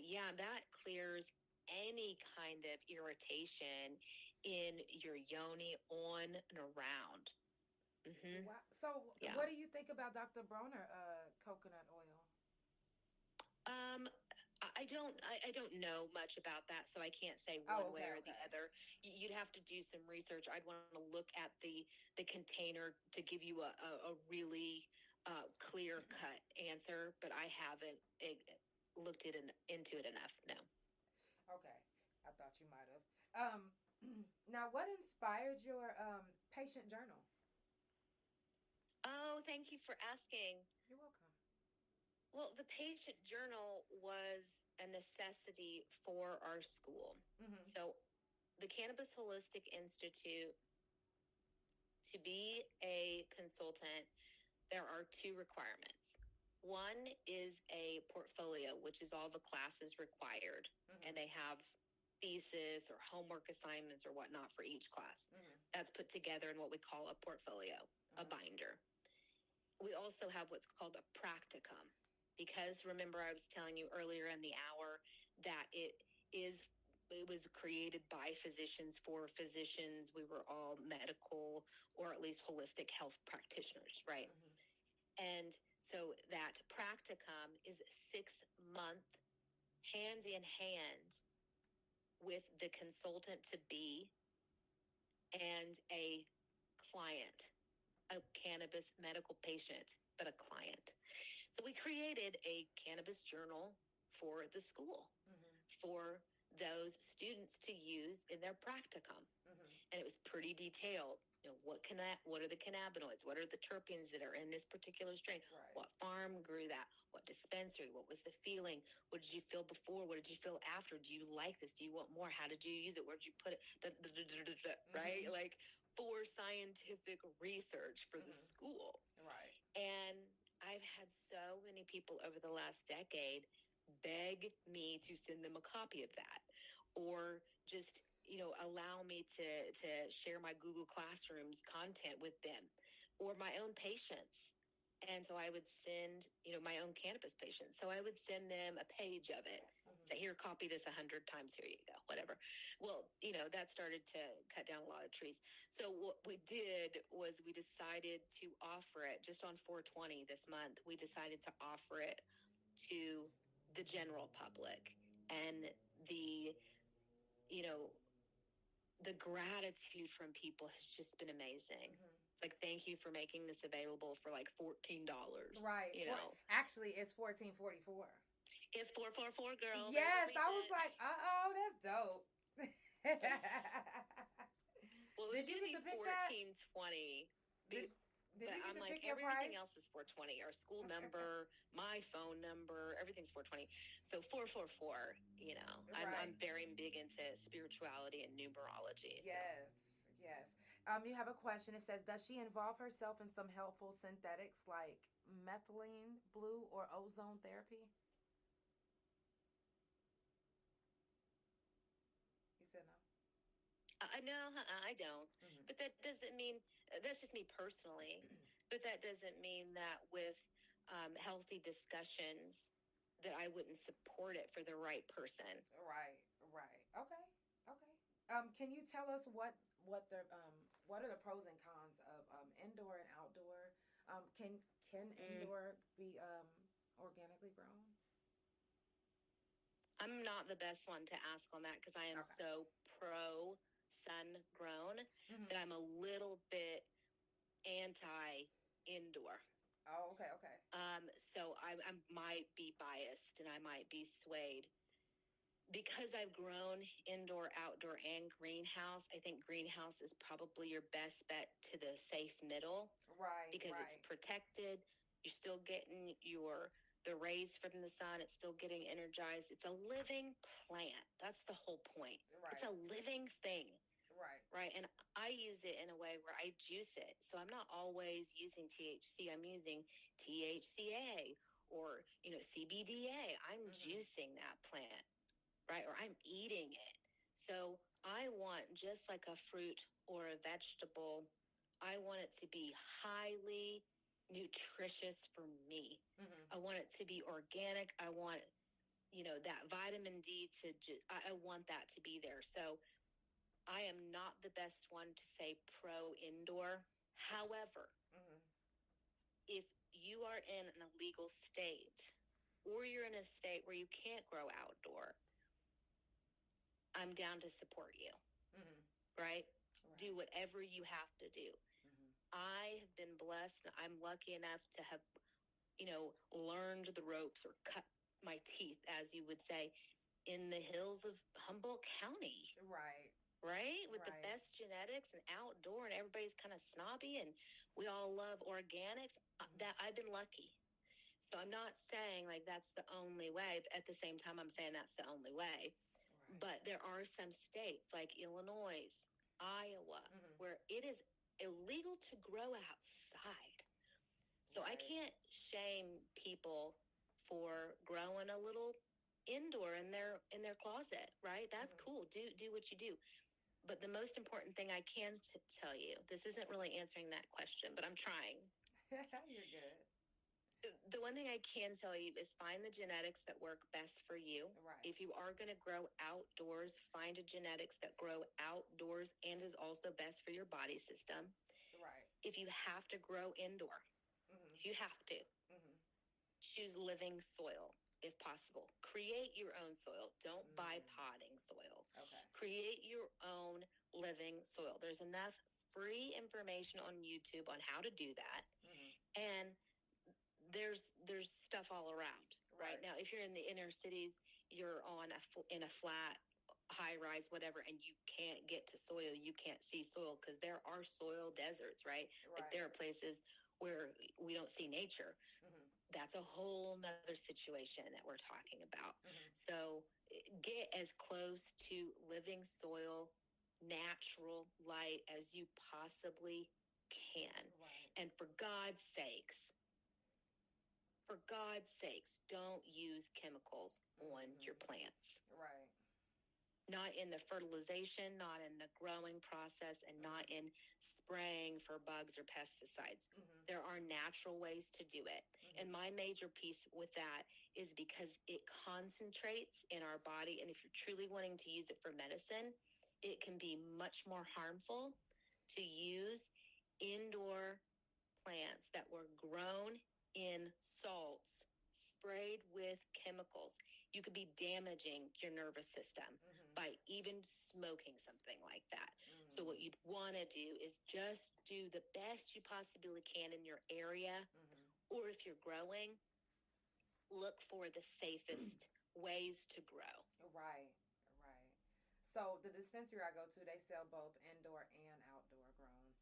yeah, that clears any kind of irritation in your yoni on and around. Wow. So what do you think about Dr. Bronner coconut oil? I don't know much about that, so I can't say one way or the other. You'd have to do some research. I'd want to look at the container to give you a really clear cut answer, but I haven't looked into it enough. No. Okay, I thought you might have. Now, what inspired your patient journal? Oh, thank you for asking. You're welcome. Well, the patient journal was a necessity for our school. So the Cannabis Holistic Institute, to be a consultant, there are two requirements. One is a portfolio, which is all the classes required, and they have thesis or homework assignments or whatnot for each class. That's put together in what we call a portfolio, a binder. We also have what's called a practicum, because remember I was telling you earlier in the hour that it was created by physicians for physicians. We were all medical or at least holistic health practitioners, right? And so that practicum is 6-month hands in hand with the consultant to be and a client, a cannabis medical patient, but a client. So we created a cannabis journal for the school, for those students to use in their practicum. And it was pretty detailed. What are the cannabinoids? What are the terpenes that are in this particular strain? What farm grew that? What dispensary? What was the feeling? What did you feel before? What did you feel after? Do you like this? Do you want more? How did you use it? Where did you put it? Right? Like, for scientific research for the school. Right. And I've had so many people over the last decade beg me to send them a copy of that, or just, allow me to share my Google Classrooms content with them, or my own patients. And so I would send, my own cannabis patients. So I would send them a page of it. Say, here, copy this 100 times. Here you go, whatever. Well, that started to cut down a lot of trees. So what we did was we decided to offer it just on 420 this month. We decided to offer it to the general public, and the, you know, the gratitude from people has just been amazing. It's like, thank you for making this available for like $14. Right. Actually, it's $14.44. It's 444, girl. Yes, I was like, that's dope. Well, did you get to pick that? $14.20. Did but you I'm like, everything else is $4.20. Our school number, my phone number, everything's $4.20. So 444. Right. I'm very big into spirituality and numerology. Yes, yes. You have a question. It says, does she involve herself in some helpful synthetics like methylene blue or ozone therapy? You said no. No, I don't. But that doesn't mean, that's just me personally. But that doesn't mean that with healthy discussions that I wouldn't support it for the right person. Right. Okay. Can you tell us what are the pros and cons of indoor and outdoor? Can indoor be organically grown? I'm not the best one to ask on that because I am so pro sun grown that I'm a little bit anti indoor. Oh, okay. So I might be biased and I might be swayed. Because I've grown indoor, outdoor, and greenhouse, I think greenhouse is probably your best bet to the safe middle. Right. Because it's protected. You're still getting the rays from the sun. It's still getting energized. It's a living plant. That's the whole point. Right. It's a living thing. Right. And I use it in a way where I juice it. So I'm not always using THC. I'm using THCA or, CBDA. I'm juicing that plant, right? Or I'm eating it. So I want, just like a fruit or a vegetable, I want it to be highly nutritious for me. I want it to be organic. I want, that vitamin D I want that to be there. So I am not the best one to say pro indoor. However, if you are in an illegal state or you're in a state where you can't grow outdoor, I'm down to support you, right? Do whatever you have to do. I have been blessed. I'm lucky enough to have, learned the ropes or cut my teeth, as you would say, in the hills of Humboldt County. Right? With the best genetics and outdoor, and everybody's kind of snobby and we all love organics. That I've been lucky. So I'm not saying like that's the only way, but at the same time, I'm saying that's the only way. But there are some states like Illinois, Iowa, where it is illegal to grow outside. So I can't shame people for growing a little indoor in their closet, right? That's cool. Do what you do. But the most important thing I can tell you, this isn't really answering that question, but I'm trying. You're good. The one thing I can tell you is find the genetics that work best for you. Right. If you are going to grow outdoors, find a genetics that grow outdoors and is also best for your body system. Right. If you have to grow indoor, if you have to, choose living soil. If possible, create your own soil. Don't buy potting soil. Okay. Create your own living soil. There's enough free information on YouTube on how to do that. And there's stuff all around right now. If you're in the inner cities, you're in a flat, high rise, whatever, and you can't get to soil. You can't see soil because there are soil deserts, right? Like there are places where we don't see nature. That's a whole nother situation that we're talking about. So get as close to living soil, natural light as you possibly can. And for God's sakes, for God's sakes, don't use chemicals on your plants. Right. Not in the fertilization, not in the growing process, and not in spraying for bugs or pesticides. There are natural ways to do it. And my major piece with that is because it concentrates in our body. And if you're truly wanting to use it for medicine, it can be much more harmful to use indoor plants that were grown in salts, sprayed with chemicals. You could be damaging your nervous system by even smoking something like that. So what you'd want to do is just do the best you possibly can in your area, or if you're growing, look for the safest ways to grow. Right. So the dispensary I go to, they sell both indoor and outdoor grown.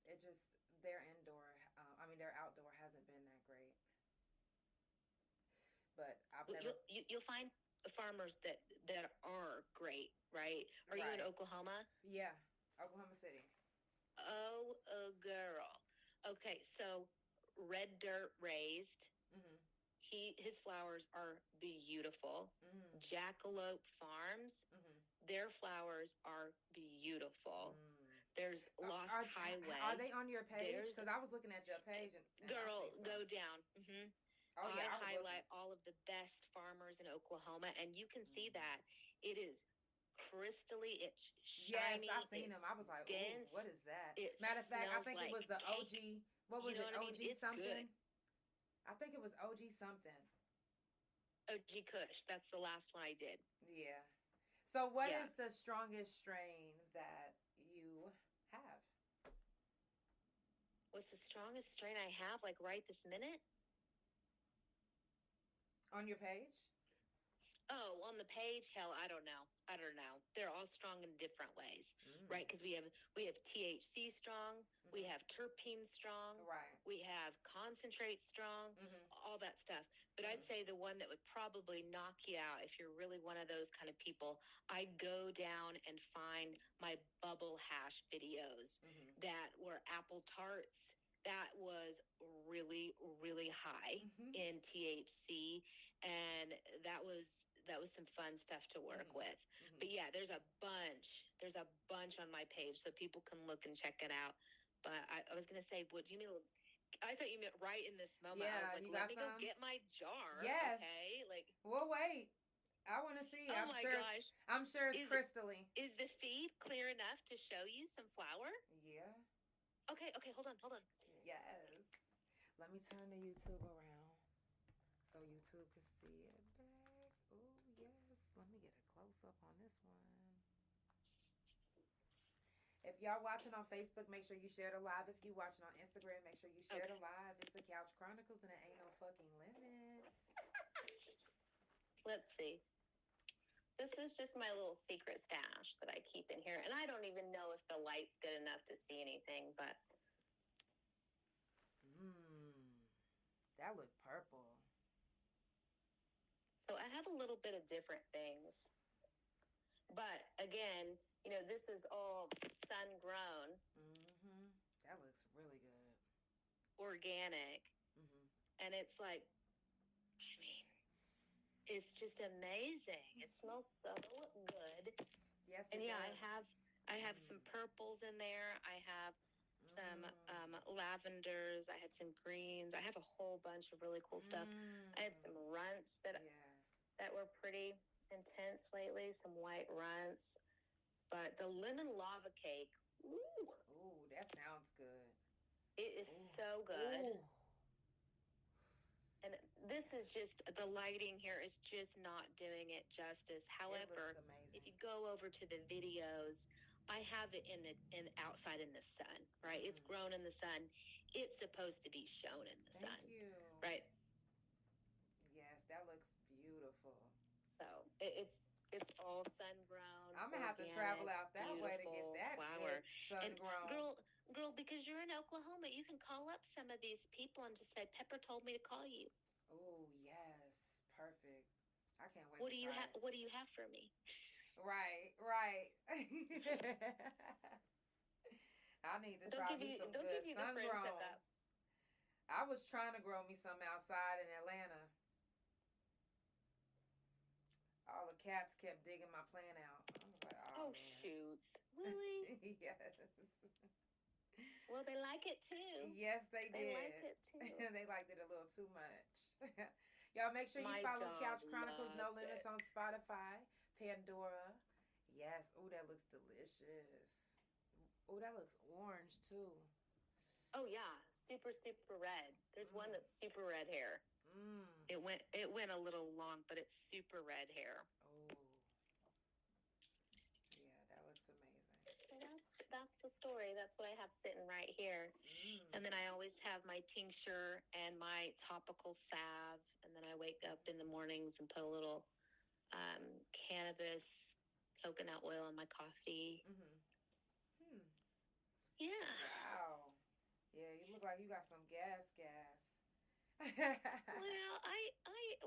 It just their outdoor hasn't been that great. But you'll find farmers that are great, right? Are you in Oklahoma? Yeah, Oklahoma City. Oh, girl. Okay, so Red Dirt Raised. His flowers are beautiful. Jackalope Farms, their flowers are beautiful. There's Lost Highway. Are they on your page? Because I was looking at your page. Girl, go down. Oh, yeah, I highlight all of the best farmers in Oklahoma, and you can see that it is crystally, it's shiny. Yes, I seen them. I was like, dense. Ooh, what is that? It Matter of fact, I think like it was the cake. OG. What was you know it? what I mean? OG It's something. good. I think it was OG something. OG Kush. That's the last one I did. Yeah. So what is the strongest strain that you have? What's the strongest strain I have, like right this minute? On your page? Oh, on the page? Hell, I don't know. They're all strong in different ways, right? Because we have THC strong, we have terpene strong, right? We have concentrate strong, all that stuff. But I'd say the one that would probably knock you out if you're really one of those kind of people, I go down and find my bubble hash videos that were apple tarts. That was really, really high in THC, and that was some fun stuff to work with. But yeah, there's a bunch on my page, so people can look and check it out. But I was gonna say, what do you mean? I thought you meant right in this moment. Yeah, I was like, let me go get my jar. Yes. Okay, like. Well, wait. I want to see. Oh my gosh! I'm sure it's crystally. Is the feed clear enough to show you some flour? Yeah. Okay. Hold on. Yes. Let me turn the YouTube around so YouTube can see it back. Oh, yes. Let me get a close-up on this one. If y'all watching on Facebook, make sure you share the live. If you watching on Instagram, make sure you share the live. It's the Couch Chronicles, and it ain't no fucking limits. Let's see. This is just my little secret stash that I keep in here. And I don't even know if the light's good enough to see anything, but. That look purple. So I have a little bit of different things. But again, this is all sun grown. That looks really good. Organic. And it's like, it's just amazing. It smells so good. Yes. And yeah, I have some purples in there. I have some lavenders. I have some greens. I have a whole bunch of really cool stuff. I have some runts that were pretty intense lately. Some white runts. But the lemon lava cake, ooh, that sounds good. It is so good. Ooh. And this is just, the lighting here is just not doing it justice. However, if you go over to the videos, I have it in outside in the sun, right? It's grown in the sun. It's supposed to be shown in the sun. Thank you. Right? Yes, that looks beautiful. So it's all sun grown. I'm gonna have to travel out that way to get that flower. Sun grown. Girl, because you're in Oklahoma, you can call up some of these people and just say, Pepper told me to call you. Oh yes, perfect. I can't wait. What do you have? What do you have for me? Right. I need to try some good sun grown. I was trying to grow me some outside in Atlanta. All the cats kept digging my plant out. I was like, oh, Oh, man. shoots. Really? Yes. Well, they like it too. Yes, they did. They like it too. They liked it a little too much. Y'all make sure you My follow dog Couch Chronicles No loves Limits it. on Spotify, Pandora. Yes. Ooh, that looks delicious. Ooh, that looks orange too. Oh yeah, super super red. There's one that's super red hair. Mmm. It went a little long, but it's super red hair. Oh. Yeah, that looks amazing. So that's the story. That's what I have sitting right here. And then I always have my tincture and my topical salve. And then I wake up in the mornings and put a little cannabis, coconut oil in my coffee. Yeah. Wow. Yeah, you look like you got some gas. Well, I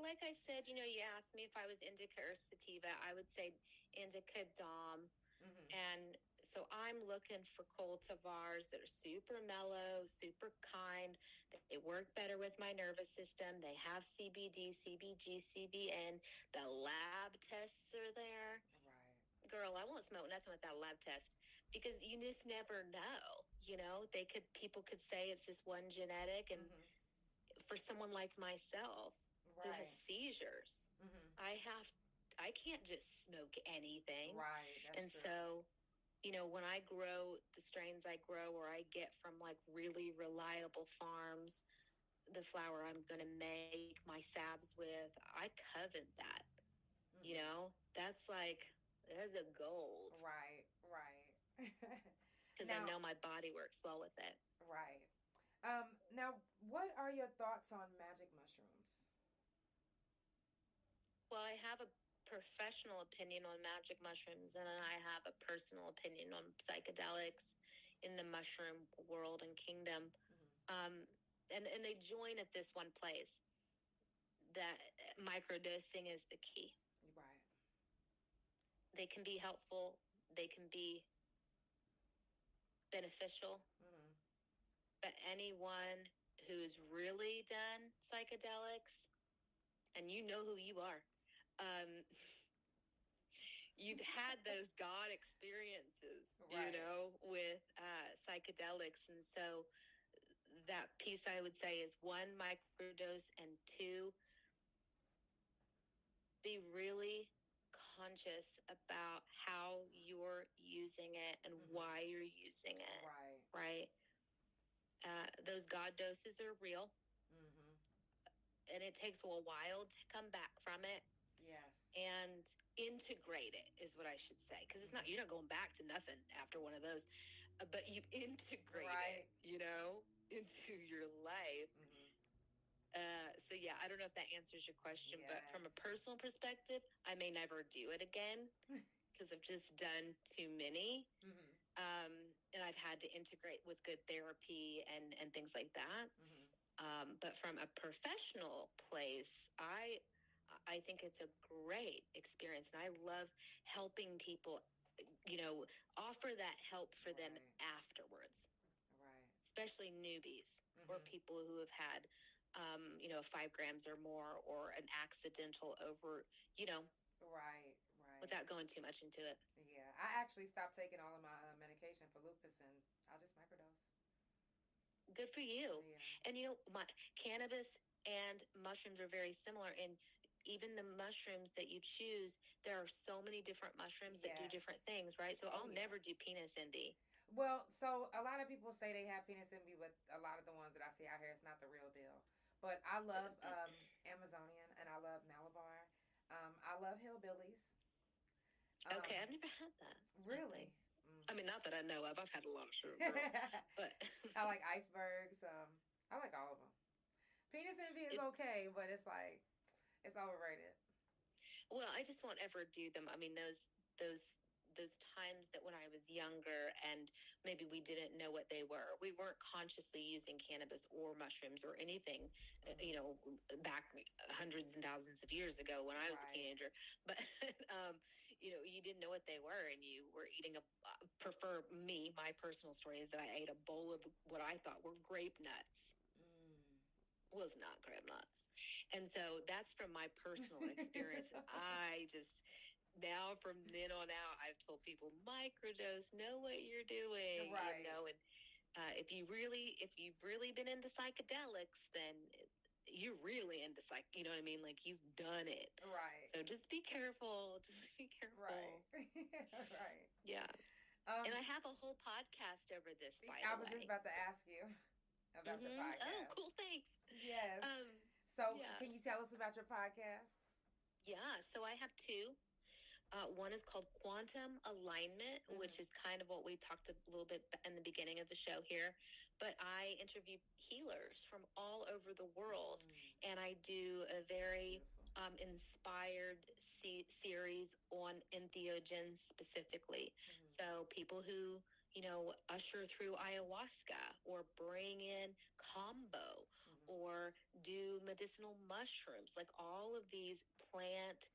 like I said, you asked me if I was indica or sativa. I would say indica dom. And so I'm looking for cultivars that are super mellow, super kind. They work better with my nervous system. They have CBD, CBG, CBN. The lab tests are there. Right. Girl, I won't smoke nothing without a lab test because you just never know. People could say it's this one genetic, and for someone like myself who has seizures, I can't just smoke anything. Right. That's true. So, when I grow the strains I grow, or I get from like really reliable farms, the flour I'm going to make my salves with, I covet that. That's a gold. Right. Because I know my body works well with it. Right. Now, what are your thoughts on magic mushrooms? Well, I have a professional opinion on magic mushrooms, and I have a personal opinion on psychedelics in the mushroom world and kingdom. And they join at this one place. That microdosing is the key. Right. They can be helpful. They can be beneficial. But anyone who's really done psychedelics, and you know who you are, you've had those God experiences, with psychedelics. And so that piece, I would say, is one, microdose, and two, be really conscious about how you're using it and why you're using it. Right. Those God doses are real. And it takes a while to come back from it. Yes. And integrate it is what I should say. Because you're not going back to nothing after one of those. But you integrate it, into your life. So yeah, I don't know if that answers your question, but from a personal perspective, I may never do it again because I've just done too many. And I've had to integrate with good therapy and things like that. But from a professional place, I think it's a great experience, and I love helping people, offer that help for them afterwards. Right. Especially newbies or people who have had 5 grams or more, or an accidental over, Right. without going too much into it. Yeah, I actually stopped taking all of my medication for lupus, and I'll just microdose. Good for you. Yeah. And my cannabis and mushrooms are very similar. And even the mushrooms that you choose, there are so many different mushrooms that do different things, right? So I'll never do penis envy. Well, so a lot of people say they have penis envy, but a lot of the ones that I see out here, it's not the real deal. But I love Amazonian, and I love Malabar. I love hillbillies. Okay, I've never had that. Really? I mean, not that I know of. I've had a lot of sugar, but I like icebergs. I like all of them. Penis envy is okay, but it's overrated. Well, I just won't ever do them. I mean, those times that when I was younger and maybe we didn't know what they were. We weren't consciously using cannabis or mushrooms or anything, back hundreds and thousands of years ago when I was a teenager. But, you didn't know what they were, and you were eating my personal story is that I ate a bowl of what I thought were grape nuts. was not crab nuts. And so that's from my personal experience. I just, now from then on out, I've told people microdose, know what you're doing, Right. and if you've really been into psychedelics, then you're really into you know what I mean? Like you've done it. Right. So just be careful. Just be careful. Right. Right. Yeah. And I have a whole podcast over this, by the way. I was just about to ask you about your podcast. Oh, cool. Thanks. Yes. So can you tell us about your podcast? Yeah. So I have two. One is called Quantum Alignment, which is kind of what we talked a little bit in the beginning of the show here. But I interview healers from all over the world, and I do a very inspired series on entheogens specifically. So people who, usher through ayahuasca or bring in combo or do medicinal mushrooms, like all of these plant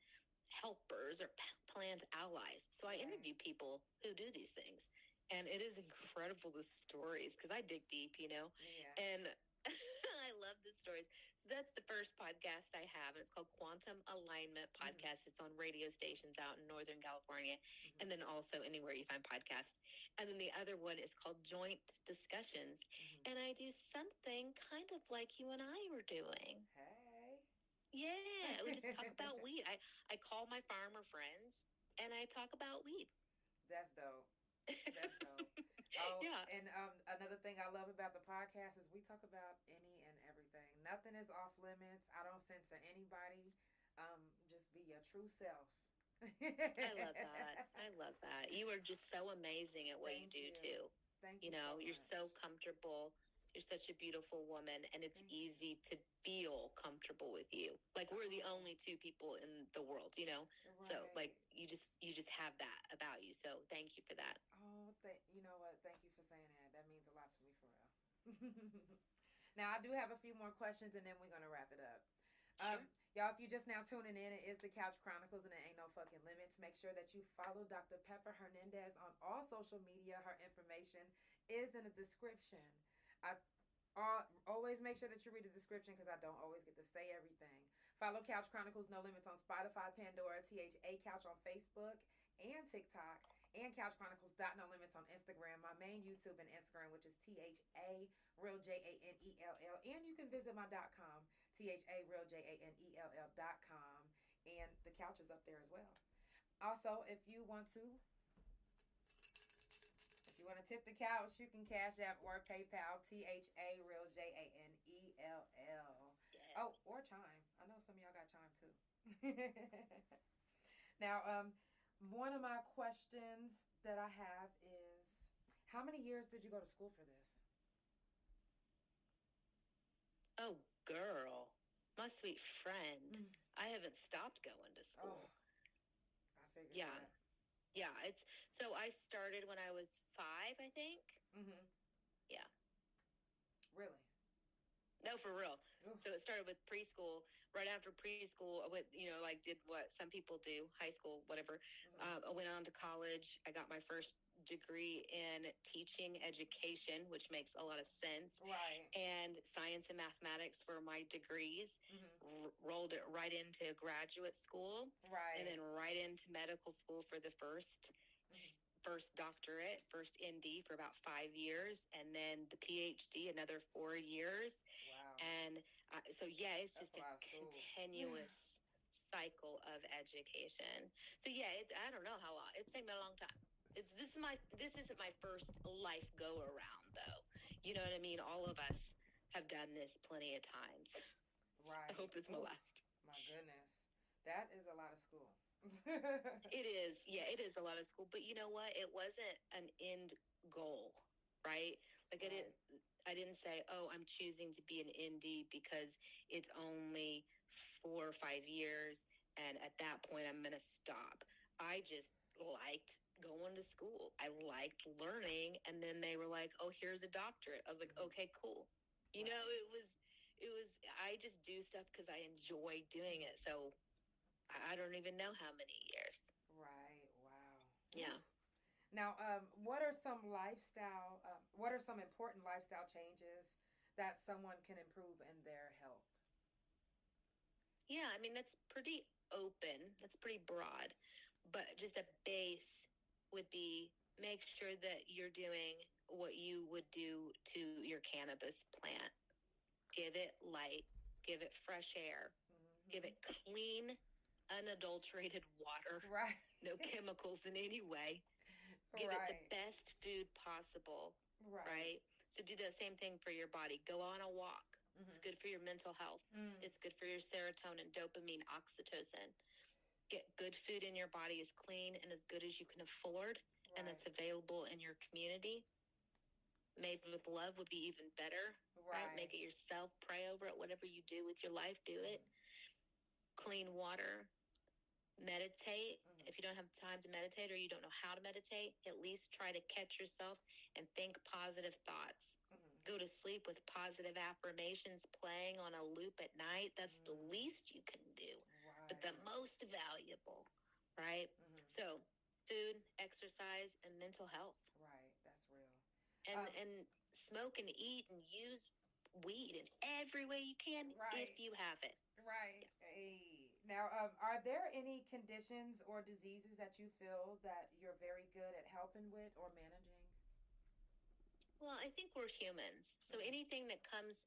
helpers or plant allies. So I interview people who do these things, and it is incredible, the stories, because I dig deep, and I love the stories. So that's the first podcast I have, and it's called Quantum Alignment Podcast. It's on radio stations out in Northern California, and then also anywhere you find podcasts. And then the other one is called Joint Discussions, and I do something kind of like you and I were doing. Yeah, we just talk about weed. I call my farmer friends and I talk about weed. That's dope. That's dope. Oh, yeah. And another thing I love about the podcast is we talk about any and everything. Nothing is off limits. I don't censor anybody. Just be your true self. I love that. I love that. You are just so amazing at what you do too. Thank you. You're so comfortable. You're such a beautiful woman, and it's easy to feel comfortable with you. Like we're the only two people in the world, Right. So like you just have that about you. So thank you for that. Oh, you know what? Thank you for saying that. That means a lot to me, for real. Now I do have a few more questions, and then we're gonna wrap it up. Sure. Y'all, if you're just now tuning in, it is the Couch Chronicles, and it ain't no fucking limits. Make sure that you follow Dr. Pepper Hernandez on all social media. Her information is in the description. I always make sure that you read the description because I don't always get to say everything. Follow Couch Chronicles No Limits on Spotify, Pandora, THA Couch on Facebook and TikTok, and Couch Chronicles.No Limits on Instagram, my main YouTube and Instagram, which is THA Real JANELL. And you can visit my .com, THARealJANELL.com, and the couch is up there as well. Also, if you want to tip the couch, you can Cash App or PayPal, THA Real JANELL. Yes. Oh, or Chime. I know some of y'all got Chime too. Now, one of my questions that I have is, how many years did you go to school for this? Oh, girl, my sweet friend. I haven't stopped going to school. Oh, I figured. Yeah. That. Yeah, so I started when I was 5, I think. Yeah. Really? No, for real. Ooh. So it started with preschool. Right after preschool, I went, did what some people do, high school, whatever. I went on to college. I got my first degree in teaching education, which makes a lot of sense. Right. And science and mathematics were my degrees. Rolled it right into graduate school. Right. And then right into medical school for the first doctorate, first ND for about 5 years, and then the PhD another 4 years. Wow. And so yeah, it's That's just a continuous cycle of education. So yeah, I don't know how long. It's taken me a long time. This isn't my first life go around though. You know what I mean? All of us have done this plenty of times. Right. I hope it's my last. My goodness. That is a lot of school. It is. Yeah, it is a lot of school. But you know what? It wasn't an end goal, right? Like I didn't say, oh, I'm choosing to be an ND because it's only 4 or 5 years, and at that point I'm going to stop. I just liked going to school. I liked learning, and then they were like, oh, here's a doctorate. I was like, okay, cool. It was I just do stuff because I enjoy doing it. So I don't even know how many years. Right. Wow. Yeah. Now, what are some important lifestyle changes that someone can improve in their health? Yeah, I mean, that's pretty open, that's pretty broad, but just a base would be make sure that you're doing what you would do to your cannabis plant. Give it light, give it fresh air, give it clean, unadulterated water, Right. no chemicals in any way. Give it the best food possible, right? So do that same thing for your body. Go on a walk. It's good for your mental health. It's good for your serotonin, dopamine, oxytocin. Get good food in your body as clean and as good as you can afford, and that's available in your community. Made with love would be even better, right? Make it yourself. Pray over it. Whatever you do with your life, do it. Clean water. Meditate. If you don't have time to meditate or you don't know how to meditate, at least try to catch yourself and think positive thoughts. Go to sleep with positive affirmations playing on a loop at night. That's the least you can do, but the most valuable, right? So food, exercise, and mental health. Right. That's real. And smoke and eat and use weed in every way you can if you have it. Right. Yeah. Hey. Now, are there any conditions or diseases that you feel that you're very good at helping with or managing? Well, I think we're humans. So anything that comes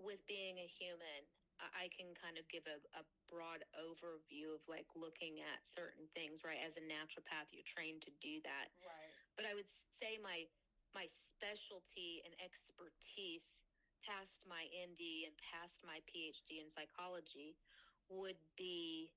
with being a human, I can kind of give a broad overview of like looking at certain things, right? As a naturopath, you're trained to do that. Right. But I would say my specialty and expertise past my ND and past my PhD in psychology would be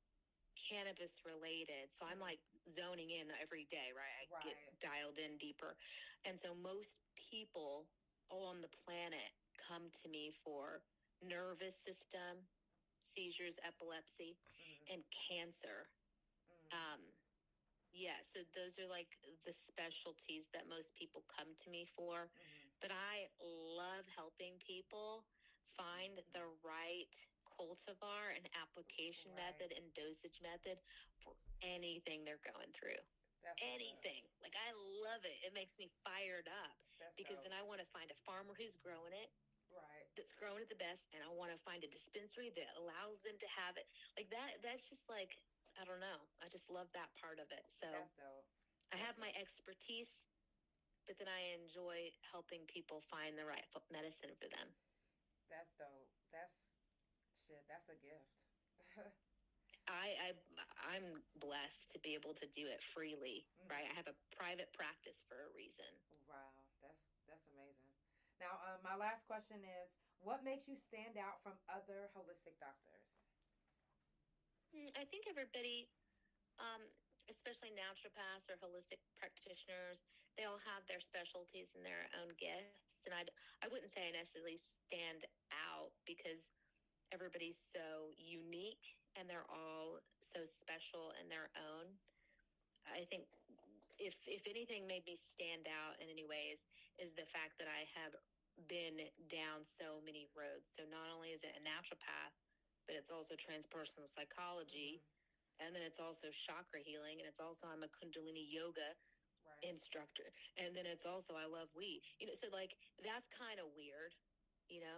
cannabis related. So I'm like zoning in every day, right? I get dialed in deeper. And so most people on the planet come to me for nervous system, seizures, epilepsy, and cancer. Yeah, so those are like the specialties that most people come to me for. But I love helping people find the right cultivar and application method and dosage method for anything they're going through. Anything. Like, I love it. It makes me fired up because then I want to find a farmer who's growing it. That's growing it the best, and I want to find a dispensary that allows them to have it. Like that's just like, I don't know. I just love that part of it. So that's dope. I have my expertise, but then I enjoy helping people find the right medicine for them. That's dope. That's a gift. I'm blessed to be able to do it freely, right? I have a private practice for a reason. Wow, that's amazing. Now, my last question is, what makes you stand out from other holistic doctors? I think everybody, especially naturopaths or holistic practitioners, they all have their specialties and their own gifts. And I wouldn't say I necessarily stand out because everybody's so unique and they're all so special in their own. I think if anything made me stand out in any ways is the fact that I have been down so many roads. So not only is it a naturopath, but it's also transpersonal psychology, and then it's also chakra healing, and it's also I'm a Kundalini yoga instructor, and then it's also I love weed. So like that's kind of weird.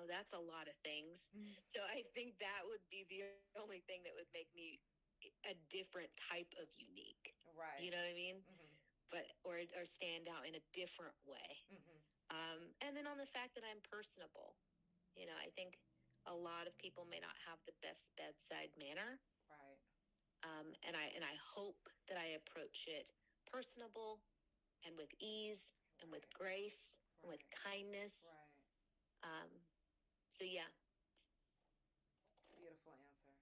That's a lot of things. So I think that would be the only thing that would make me a different type of unique. Right. You know what I mean? But or stand out in a different way. And then on the fact that I'm personable. I think a lot of people may not have the best bedside manner. Right. And I hope that I approach it personable and with ease and with grace and with kindness. So yeah. Beautiful answer.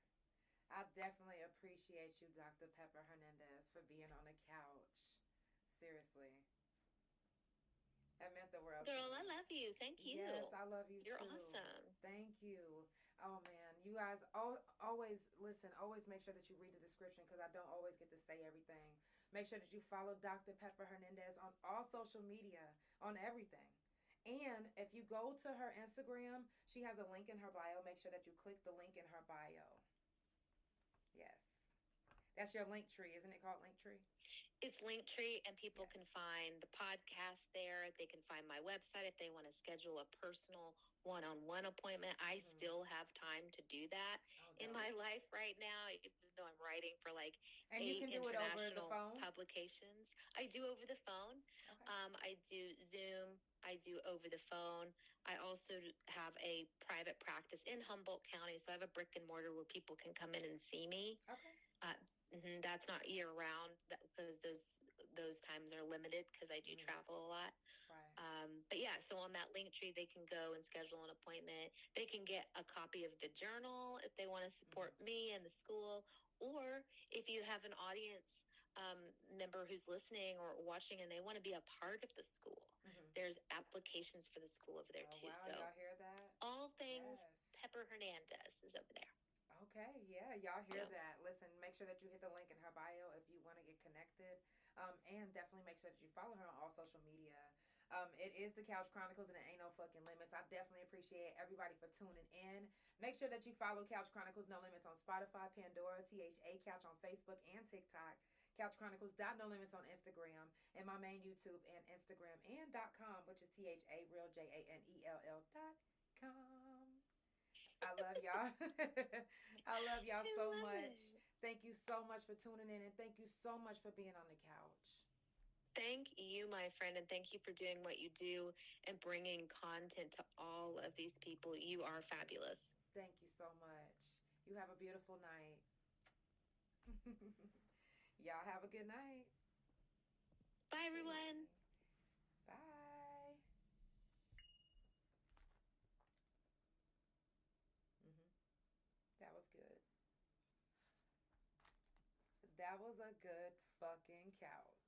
I definitely appreciate you, Dr. Pepper Hernandez, for being on the couch. Seriously. That meant the world. Girl, I love you. Thank you. Yes, I love you. You're too. awesome. Thank you. Oh man, you guys always listen. Always make sure that you read the description because I don't always get to say everything. Make sure that you follow Dr. Pepper Hernandez on all social media, on everything. And if you go to her Instagram, she has a link in her bio. Make sure that you click the link in her bio. Yes. That's your link tree, isn't it called link tree? It's Linktree, and people can find the podcast there. They can find my website if they want to schedule a personal one-on-one appointment. I still have time to do that in my life right now, even though I'm writing for like and 8 international publications. I do over the phone. I do Zoom. I do over the phone. I also have a private practice in Humboldt County, so I have a brick and mortar where people can come in and see me. That's not year round because those times are limited because I do travel a lot. But yeah, so on that link tree, they can go and schedule an appointment. They can get a copy of the journal if they want to support me and the school. Or if you have an audience member who's listening or watching and they want to be a part of the school, there's applications for the school over there too. So y'all hear that? All things Pepper Hernandez is over there. Okay, yeah, y'all hear that. Listen, make sure that you hit the link in her bio if you want to get connected. And definitely make sure that you follow her on all social media. It is the Couch Chronicles, and it ain't no fucking limits. I definitely appreciate everybody for tuning in. Make sure that you follow Couch Chronicles No Limits on Spotify, Pandora, THA Couch on Facebook and TikTok, Couch Chronicles No Limits on Instagram, and my main YouTube and Instagram and .com, which is tharealjanell.com. I love y'all. I love y'all so much. Thank you so much for tuning in, and thank you so much for being on the couch. Thank you, my friend, and thank you for doing what you do and bringing content to all of these people. You are fabulous. Thank you so much. You have a beautiful night. Y'all have a good night. Bye, everyone. Bye. That was good. That was a good fucking couch.